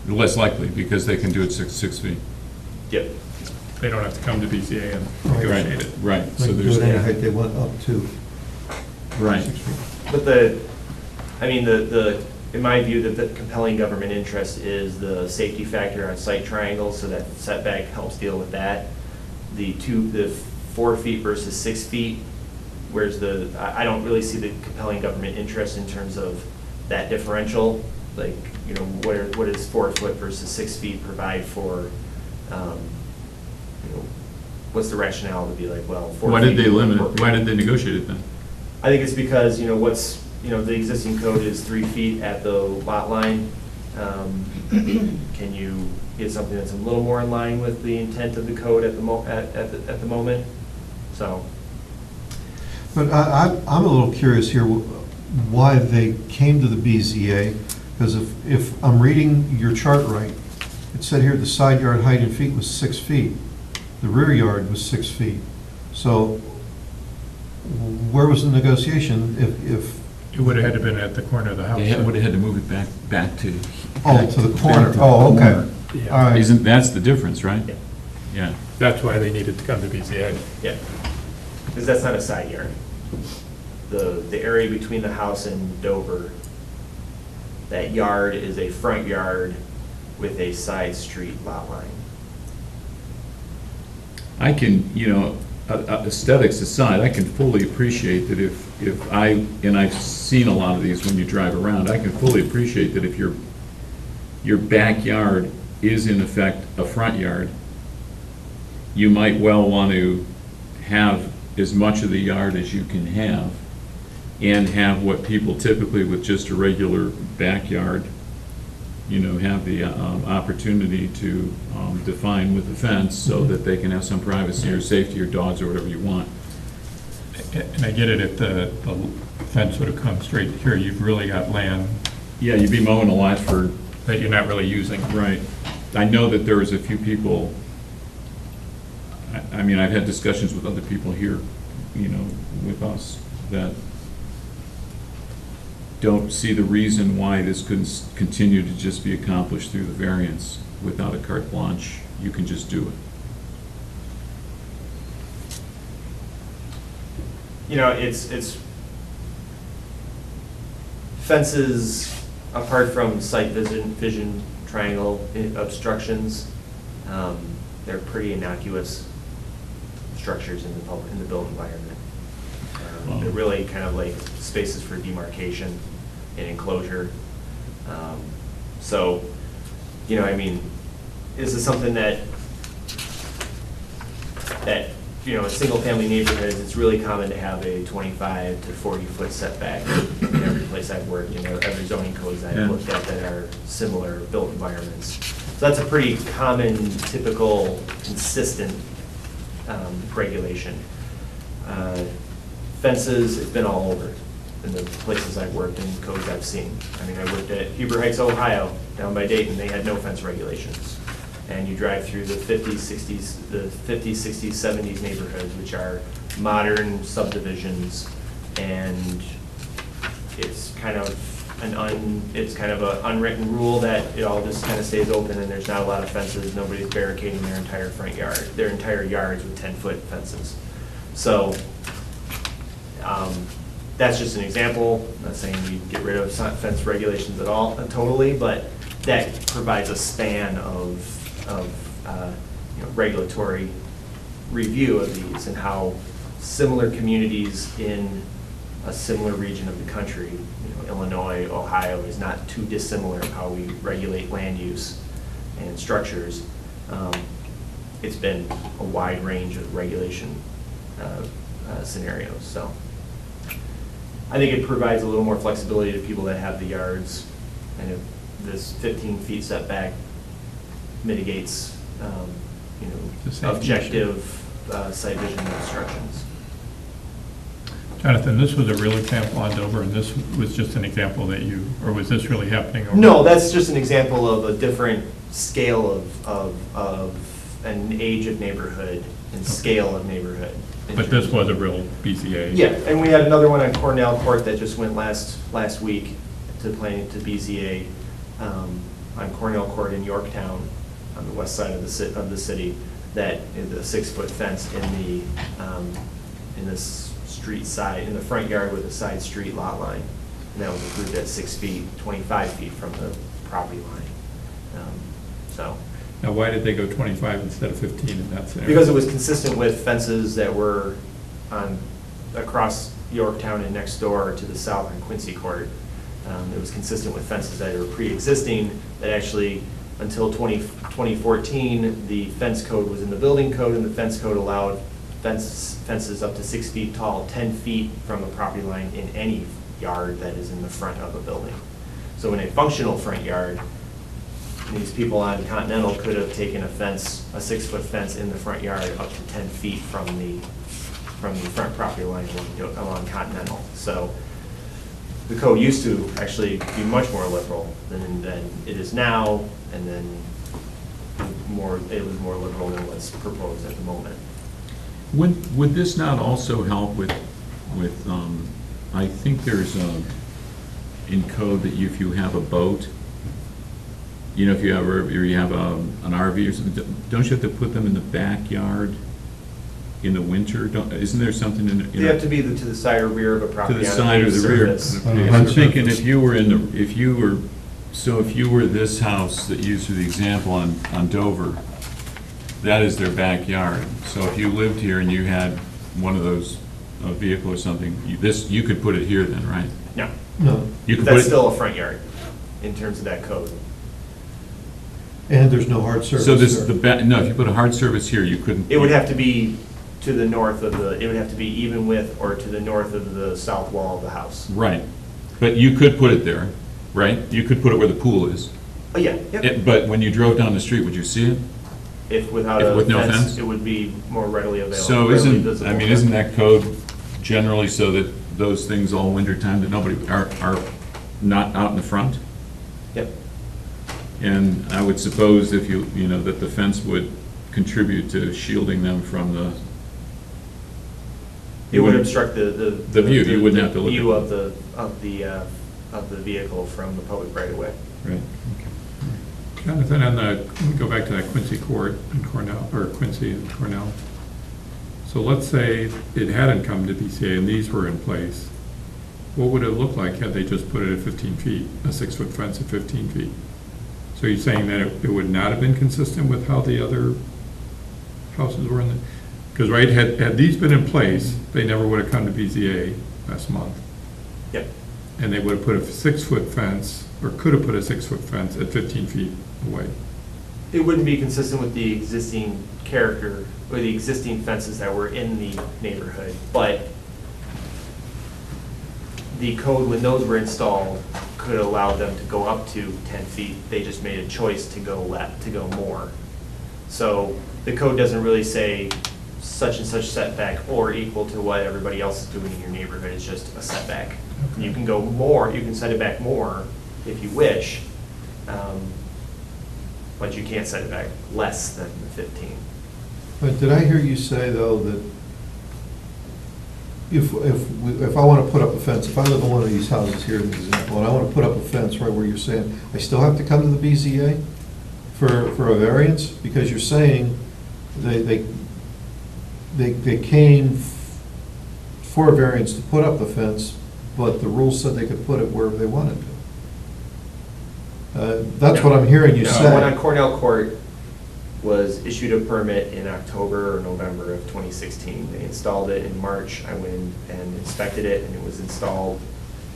Less likely, because they can do it 6 feet. Yep. They don't have to come to BZA and Right. negotiate it. Right, They so can do there's, it any height they want up to. right. 6 feet. But in my view, the compelling government interest is the safety factor on site triangles, so that setback helps deal with that. The 4 feet versus 6 feet, whereas I don't really see the compelling government interest in terms of that differential. Like, what does 4 foot versus 6 feet provide for, what's the rationale to be like, well, 4 feet. Why did they limit 4 it? feet. Why did they negotiate it then? I think it's because, the existing code is 3 feet at the lot line. Can you get something that's a little more in line with the intent of the code at the moment? So, But I'm a little curious here, why they came to the BZA, because if I'm reading your chart right, it said here the side yard height in feet was 6 feet, the rear yard was 6 feet. So where was the negotiation if, It would have had to been at the corner of the house. They would have had to move it back to. oh, to the back corner? to the Oh, okay. corner. Yeah. All right. That's the difference, right? Yeah. Yeah. That's why they needed to come to BZA. yeah, because that's not a side yard. The area between the house and Dover, that yard is a front yard with a side street lot line. I can, aesthetics aside, I can fully appreciate that and I've seen a lot of these when you drive around, I can fully appreciate that if your backyard is in effect a front yard, you might well want to have as much of the yard as you can have, and have what people typically with just a regular backyard, have the opportunity to define with a fence so that they can have some privacy or safety or dogs or whatever you want. And I get it, if the fence would have come straight here, you've really got land Yeah, you'd be mowing a lot for, that you're not really using. right. I know that there was a few people, I mean, I've had discussions with other people here, with us, that don't see the reason why this couldn't continue to just be accomplished through the variance without a carte blanche. You can just do it. You know, it's fences, apart from sight vision triangle obstructions, they're pretty innocuous structures in the built environment. They're really kind of like spaces for demarcation and enclosure. So, you know, I mean, this is something that, you know, in single-family neighborhoods, it's really common to have a 25 to 40-foot setback in every place I've worked, you know, every zoning codes I've Yeah. looked at that are similar built environments. So that's a pretty common, typical, consistent regulation. Fences, it's been all over in the places I've worked and codes I've seen. I mean, I worked at Heber Heights, Ohio, down by Dayton, they had no fence regulations. And you drive through the 50s, 60s, 70s neighborhoods, which are modern subdivisions, and it's kind of an unwritten rule that it all just kind of stays open and there's not a lot of fences, nobody's barricading their entire front yard, their entire yards with 10-foot fences. So, that's just an example. I'm not saying we get rid of fence regulations at all, totally, but that provides a span of you know, regulatory review of these and how similar communities in a similar region of the country, you know, Illinois, Ohio, is not too dissimilar of how we regulate land use and structures. It's been a wide range of regulation scenarios, so. I think it provides a little more flexibility to people that have the yards, and if this 15 feet setback mitigates, you The safety know, issue. objective sight vision obstructions. Jonathan, this was a real example on Dover, and this was just an example that you, or was this really happening over? No, that's just an example of a different scale of an age of neighborhood and scale of neighborhood. in But this terms was a of- real BZA? Yeah, and we had another one on Cornell Court that just went last week to BZA, on Cornell Court in Yorktown, on the west side of the city, that is a 6-foot fence in this street side, in the front yard with a side street lot line. And that was approved at 6 feet, 25 feet from the property line. So, Now, why did they go 25 instead of 15 in that scenario? because it was consistent with fences that were across Yorktown and next door to the south on Quincy Court. It was consistent with fences that are pre-existing, that actually, until 2014, the fence code was in the building code, and the fence code allowed fences up to 6 feet tall, 10 feet from the property line in any yard that is in the front of a building. So in a functional front yard, these people on Continental could have taken a fence, a 6-foot fence in the front yard up to 10 feet from the front property line along Continental. So the code used to actually be much more liberal than it is now, and then it was more liberal than what's proposed at the moment. Would this not also help with, I think there's in code that if you have a boat, you know, if you have an RV or something, don't you have to put them in the backyard in the winter? Isn't there something in? They have to be to the side or rear of a To property. the on side or paved the rear. surface. On a I'm hard thinking surface. if you were this house that used for the example on Dover, that is their backyard. So if you lived here and you had one of those, a vehicle or something, you could put it here then, right? No, No, You could put that's it. still a front yard in terms of that code. and there's no hard surface So this, there. no, if you put a hard surface here, you couldn't. It would have to be to the north of it would have to be even with or to the north of the south wall of the house. Right, but you could put it there, right? You could put it where the pool is. Oh, yeah, yep. But when you drove down the street, would you see it? If without If a with no fence, fence? it would be more readily available. So readily isn't visible. that code generally so that those things all winter time, that nobody are not out in the front? Yep. And I would suppose if you know, that the fence would contribute to shielding them from the. It would obstruct the The view, you wouldn't have to look view at- of the of the vehicle from the public right of way. Right. Jonathan, let me go back to that Quincy Court in Cornell, or Quincy and Cornell. So let's say it hadn't come to BCA and these were in place. What would it look like had they just put it at 15 feet, a 6-foot fence at 15 feet? So you're saying that it would not have been consistent with how the other houses were in the, because, right, had these been in place, they never would have come to BZA last month. Yep. And they would have put a 6-foot fence, or could have put a 6-foot fence at 15 feet away. It wouldn't be consistent with the existing character, or the existing fences that were in the neighborhood, but the code, when those were installed, could allow them to go up to 10 feet. They just made a choice to go more. So the code doesn't really say such and such setback or equal to what everybody else is doing in your neighborhood. It's just a setback. You can go more, you can set it back more if you wish, but you can't set it back less than the 15. But did I hear you say, though, that if I want to put up a fence, if I live in one of these houses here, as an example, and I want to put up a fence right where you're saying, I still have to come to the BZA for a variance? Because you're saying they came for a variance to put up the fence, but the rules said they could put it wherever they wanted to. That's what I'm hearing you The one on say. Cornell Court was issued a permit in October or November of 2016. They installed it in March. I went in and inspected it, and it was installed.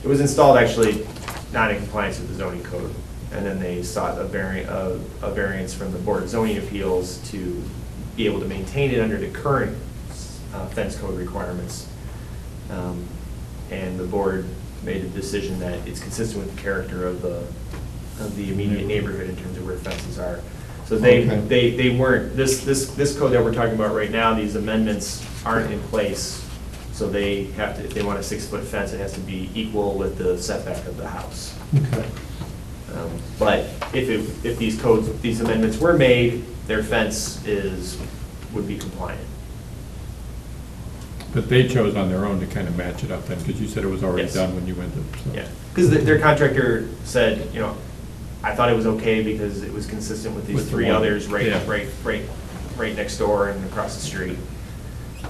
It was installed actually not in compliance with the zoning code. And then they sought a variance from the Board of Zoning Appeals to be able to maintain it under the current fence code requirements. And the board made a decision that it's consistent with the character of the immediate neighborhood in terms of where fences are. So they weren't, this code that we're talking about right now, these amendments aren't in place. So they have to, if they want a 6-foot fence, it has to be equal with the setback of the house. Okay. But if these amendments were made, their fence would be compliant. But they chose on their own to kind of match it up then, because you said it was already Yes. done when you went to. So. Yeah, because their contractor said, you know, I thought it was okay because it was consistent with these With the three one, others yeah. right next door and across the street.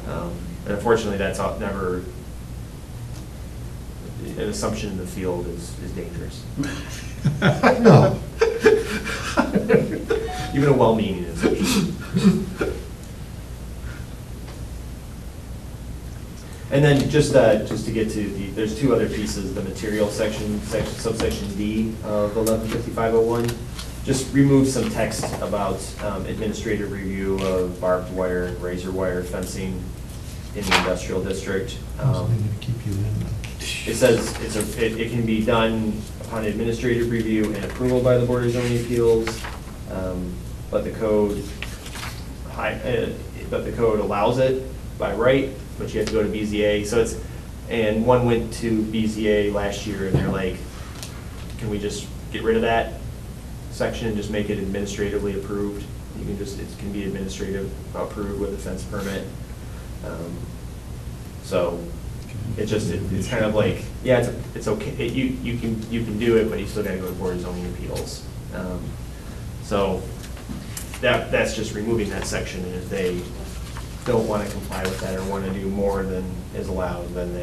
And unfortunately, that's never, an assumption in the field is dangerous. No. Even a well-meaning assumption. And then just to get to there's two other pieces, the material subsection D of 115501. Just remove some text about administrative review of barbed wire and razor wire fencing in the industrial district. It says it can be done upon administrative review and approval by the Board of Zoning Appeals, but the code allows it by right, but you have to go to BZA. And one went to BZA last year, and they're like, can we just get rid of that section and just make it administratively approved? It can be administrative approved with a fence permit. So it's kind of like, yeah, it's okay. You can do it, but you still got to go to Board of Zoning Appeals. So that's just removing that section, and if they don't want to comply with that or want to do more than is allowed, then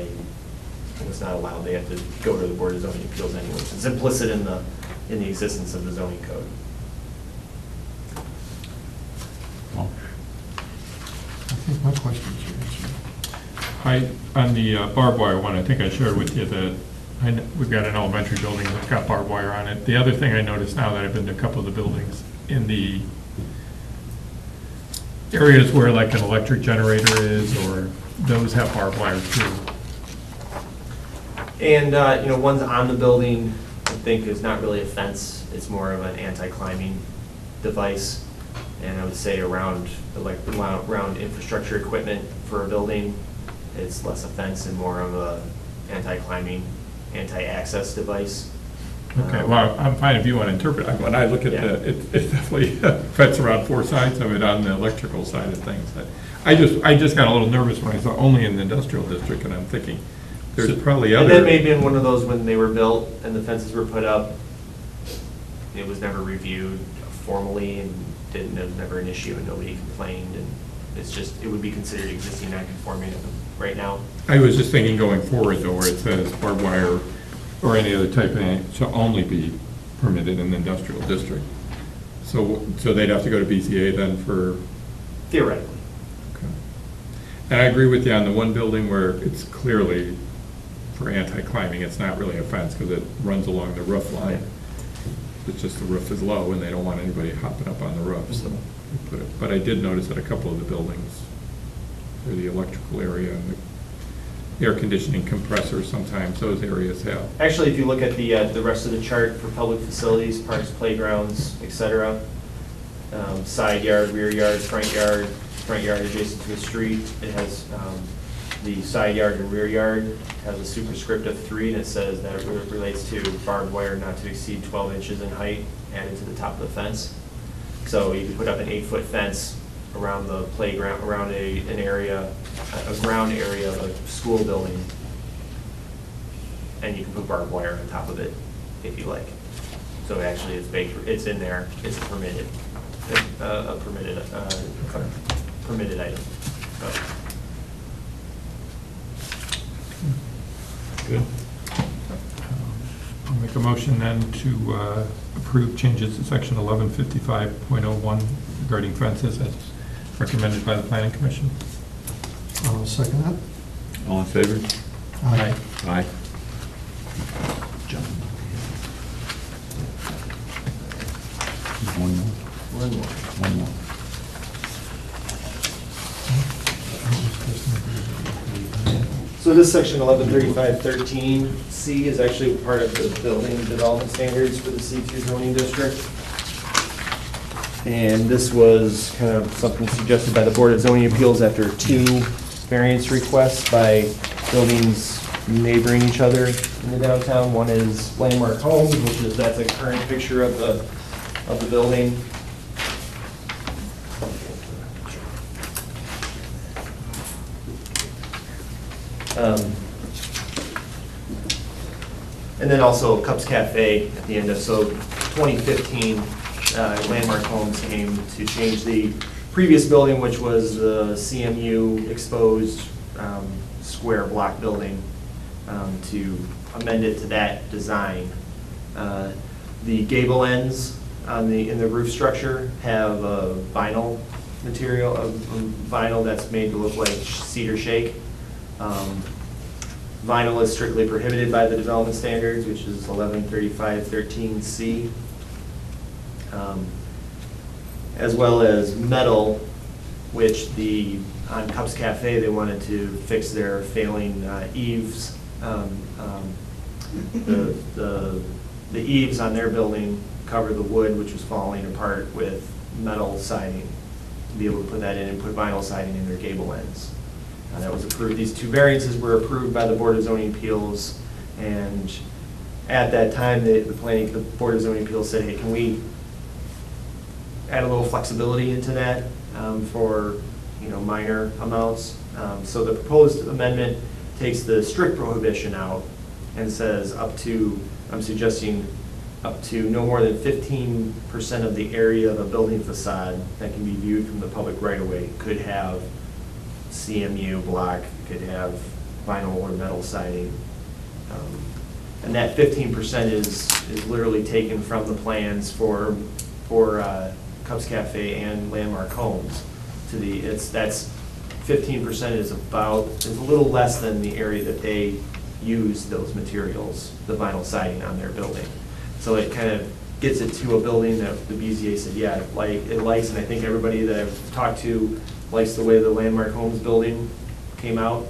it's not allowed. They have to go to the Board of Zoning Appeals anyways. It's implicit in the existence of the zoning code. Well, I think my questions are answered. On the barbed wire one, I think I shared with you that we've got an elementary building that's got barbed wire on it. The other thing I noticed now that I've been to a couple of the buildings, in the areas where like an electric generator is, or those have barbed wire too. And, one's on the building, I think is not really a fence. It's more of an anti-climbing device. And I would say around infrastructure equipment for a building, it's less a fence and more of a anti-climbing, anti-access device. Okay, well, I'm fine if you want to interpret. When I look at it definitely fits around four sides of it on the electrical side of things. I just got a little nervous when I saw only in the industrial district, and I'm thinking, there's probably And other. that may have been one of those when they were built and the fences were put up, it was never reviewed formally and didn't, it was never an issue and nobody complained, and it's just, it would be considered existing non-conforming right now. I was just thinking going forward though, where it says barbed wire or any other type of animal shall only be permitted in the industrial district. So they'd have to go to BZA then for, Theoretically. okay. And I agree with you on the one building where it's clearly for anti-climbing, it's not really a fence because it runs along the roof line. It's just the roof is low and they don't want anybody hopping up on the roof, so they put it. But I did notice that a couple of the buildings, or the electrical area and the air conditioning compressors, sometimes those areas have. Actually, if you look at the rest of the chart for public facilities, parks, playgrounds, et cetera, side yard, rear yard, front yard adjacent to the street, it has, the side yard and rear yard has a superscript of 3, and it says that it relates to barbed wire not to exceed 12 inches in height added to the top of the fence. So you can put up an 8-foot fence around the playground, around an area, a ground area of a school building, and you can put barbed wire on top of it if you like. So actually, it's baked, it's in there, it's permitted, a permitted item. So, Good. I'll make a motion then to approve changes to section 1155.01 regarding fences as recommended by the planning commission. I'll second that. All in favor? Aye. Aye. One more. one more. One more. So this section 1135.13C is actually part of the building development standards for the C2 zoning district. And this was kind of something suggested by the Board of Zoning Appeals after 2 variance requests by buildings neighboring each other in the downtown. One is Landmark Homes, which is, that's a current picture of the building. And then also Cubs Cafe at the end of, so 2015, Landmark Homes came to change the previous building, which was the CMU exposed square block building, to amend it to that design. The gable ends in the roof structure have a vinyl material, a vinyl that's made to look like cedar shake. Vinyl is strictly prohibited by the development standards, which is 1135.13C. As well as metal, which on Cubs Cafe, they wanted to fix their failing eaves. The eaves on their building cover the wood, which was falling apart, with metal siding, to be able to put that in and put vinyl siding in their gable ends. That was approved. These 2 variances were approved by the Board of Zoning Appeals, and at that time, the Board of Zoning Appeals said, hey, can we add a little flexibility into that for, minor amounts? So the proposed amendment takes the strict prohibition out and says up to, I'm suggesting up to no more than 15% of the area of a building facade that can be viewed from the public right-of-way could have CMU block, could have vinyl or metal siding. And that 15% is literally taken from the plans for Cubs Cafe and Landmark Homes. That's 15% is a little less than the area that they use those materials, the vinyl siding on their building. So it kind of gets it to a building that the BZA said, yeah, it likes, and I think everybody that I've talked to likes the way the Landmark Homes building came out.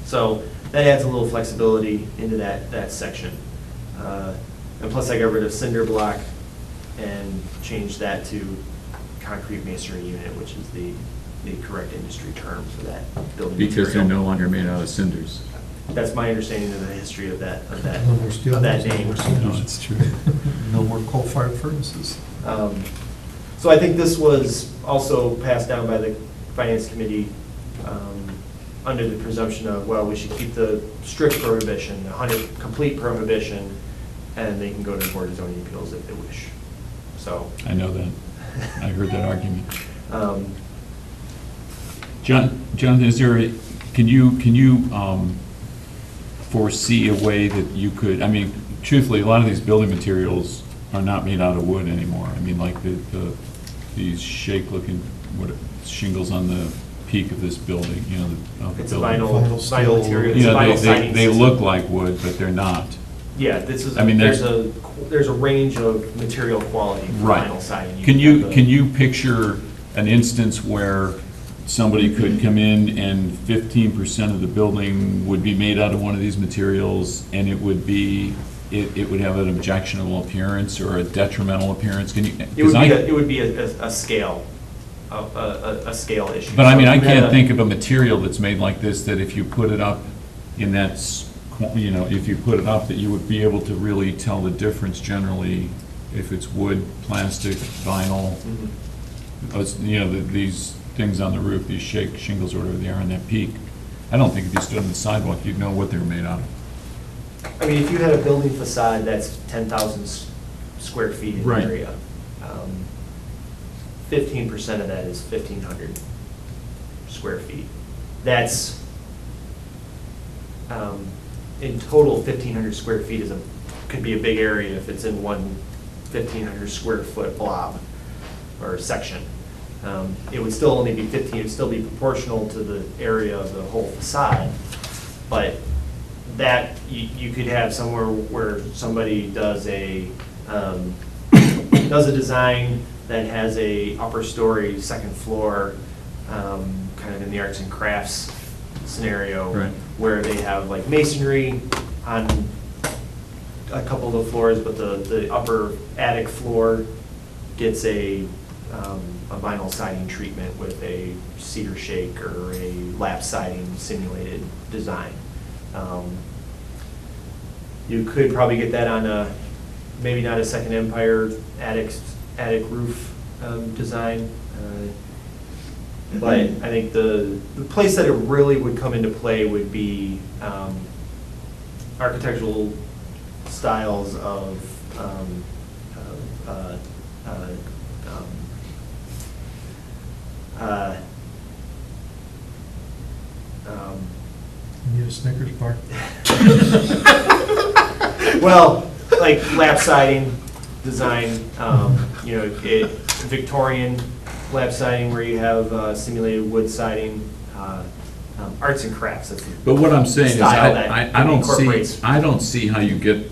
So that adds a little flexibility into that section. And plus I got rid of cinder block and changed that to concrete masonry unit, which is the correct industry term for that building Because they're material. no longer made out of cinders. That's my understanding of the history of that No more steel mills, no name. more cinders. it's true. No more coal-fired furnaces. So I think this was also passed down by the Finance Committee under the presumption of, well, we should keep the strict prohibition, 100 complete prohibition, and they can go to the Board of Zoning Appeals if they wish. So, I know that. I heard that argument. um, Jonathan, is there, can you foresee a way that you could, I mean, truthfully, a lot of these building materials are not made out of wood anymore. I mean, like these shake-looking, shingles on the peak of this building, you know, of the it's a building. vinyl steel. material, it's You a know, vinyl siding they system. look like wood, but they're not. Yeah, this is, I mean, there's a range of material quality for Right. vinyl siding. Can have the- can you picture an instance where somebody could come in and 15% of the building would be made out of one of these materials, and it would be, it would have an objectionable appearance or a detrimental appearance? Can you? It would be a scale, a scale issue. But I mean, So I if you had can't a- think of a material that's made like this, that if you put it up in that, you know, if you put it up, that you would be able to really tell the difference generally, if it's wood, plastic, vinyl. Mhm. You know, these things on the roof, these shingles or whatever they are on that peak. I don't think if you stood on the sidewalk, you'd know what they were made out of. I mean, if you had a building facade that's 10,000 square feet in Right. area, 15% of that is 1,500 square feet. That's, in total, 1,500 square feet could be a big area if it's in one 1,500 square foot blob or section. It would still only be 15, it would still be proportional to the area of the whole facade, but that, you could have somewhere where somebody does a design that has a upper story, second floor, kind of in the arts and crafts scenario. Right. Where they have like masonry on a couple of the floors, but the upper attic floor gets a vinyl siding treatment with a cedar shake or a lap siding simulated design. You could probably get that on a, maybe not a Second Empire attic roof design. But I think the place that it really would come into play would be architectural styles of You need a Snickers bar? well, like lap siding design, you know, Victorian lap siding where you have simulated wood siding, arts and crafts. That's the But what I'm saying is, style that I don't incorporates- see, I don't see how you get,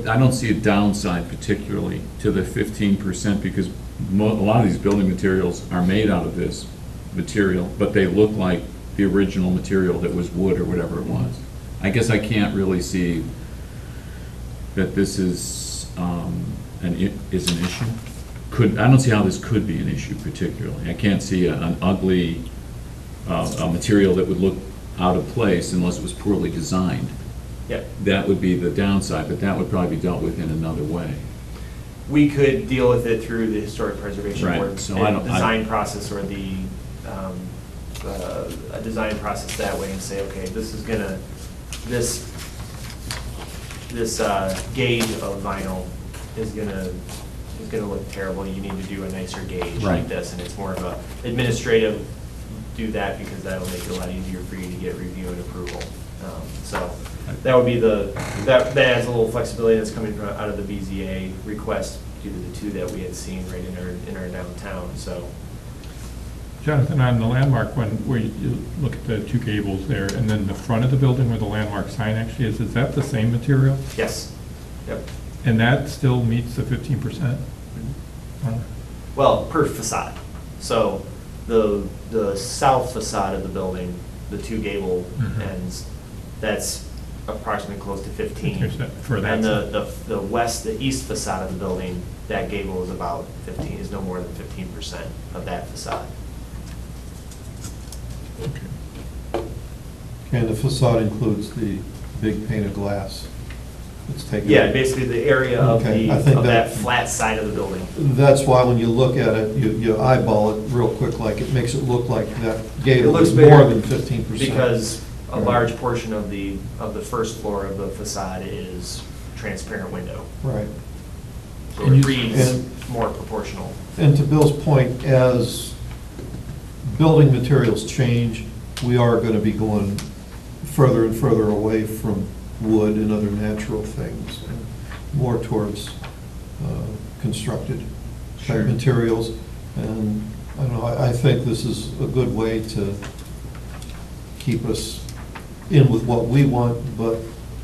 I don't see a downside particularly to the 15%, because a lot of these building materials are made out of this material, but they look like the original material that was wood or whatever it was. I guess I can't really see that this is an issue. I don't see how this could be an issue particularly. I can't see an ugly a material that would look out of place unless it was poorly designed. Yep. That would be the downside, but that would probably be dealt with in another way. We could deal with it through the Historic Preservation Right, Board so I don't- design process or a design process that way and say, okay, this is gonna, this gauge of vinyl is gonna look terrible. You need to do a nicer gauge Right. like this, and it's more of a administrative, do that because that'll make it a lot easier for you to get review and approval. So that would be that adds a little flexibility that's coming out of the BZA request due to the two that we had seen right in our downtown, so. Jonathan, on the landmark one, where you look at the two gables there, and then the front of the building where the landmark sign actually is that the same material? Yes, yep. And that still meets the 15%? Well, per facade. So the south facade of the building, the two gable Mhm. ends, that's approximately close to 15. 15% for that And side. the east facade of the building, that gable is about 15, is no more than 15% of that facade. Okay. And the facade includes the big pane of glass It's taken. Yeah, basically the area of Okay, the, I think of that that- flat side of the building. That's why when you look at it, you eyeball it real quick, like it makes it look like that It gable looks is bigger more than 15%. Because a Right. large portion of the first floor of the facade is transparent window. Right. So And it you- reads and- more proportional. And to Bill's point, as building materials change, we are going to be going further and further away from wood and other natural things, and more towards constructed Sure. type materials. And I don't know, I think this is a good way to keep us in with what we want, but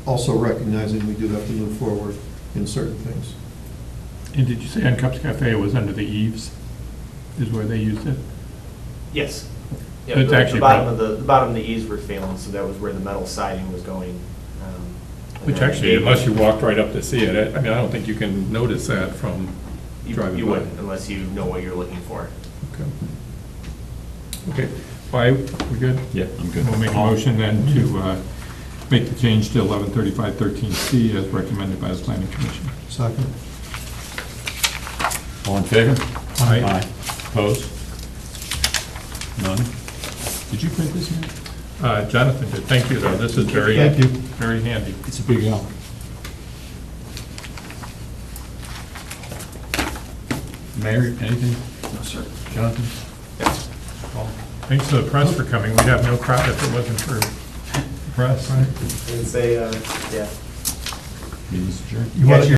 also recognizing we do have to move forward in certain things. And did you say on Cups Cafe it was under the eaves, is where they used it? Yes. Yeah, It's the actually bottom prob- of the bottom of the eaves were failing, so that was where the metal siding was going. And Which then actually, gable- unless you walked right up to see it, I mean, I don't think you can notice that from driving by. You wouldn't unless you know what you're looking for. Okay. Okay, why, we good? Yeah, I'm good. We'll make a motion then to make the change to 1135-13C as recommended by the planning commission. Second? All in favor? Aye. Opposed? None? Did you print this, man? Jonathan did, thank you though, this is very, Thank you. very handy. It's a big help. Mayor, anything? No, sir. Jonathan? Yes. Paul? Thanks to the press for coming, we'd have no crowd if it wasn't for the press. And say, yeah. Meeting's adjourned. You want to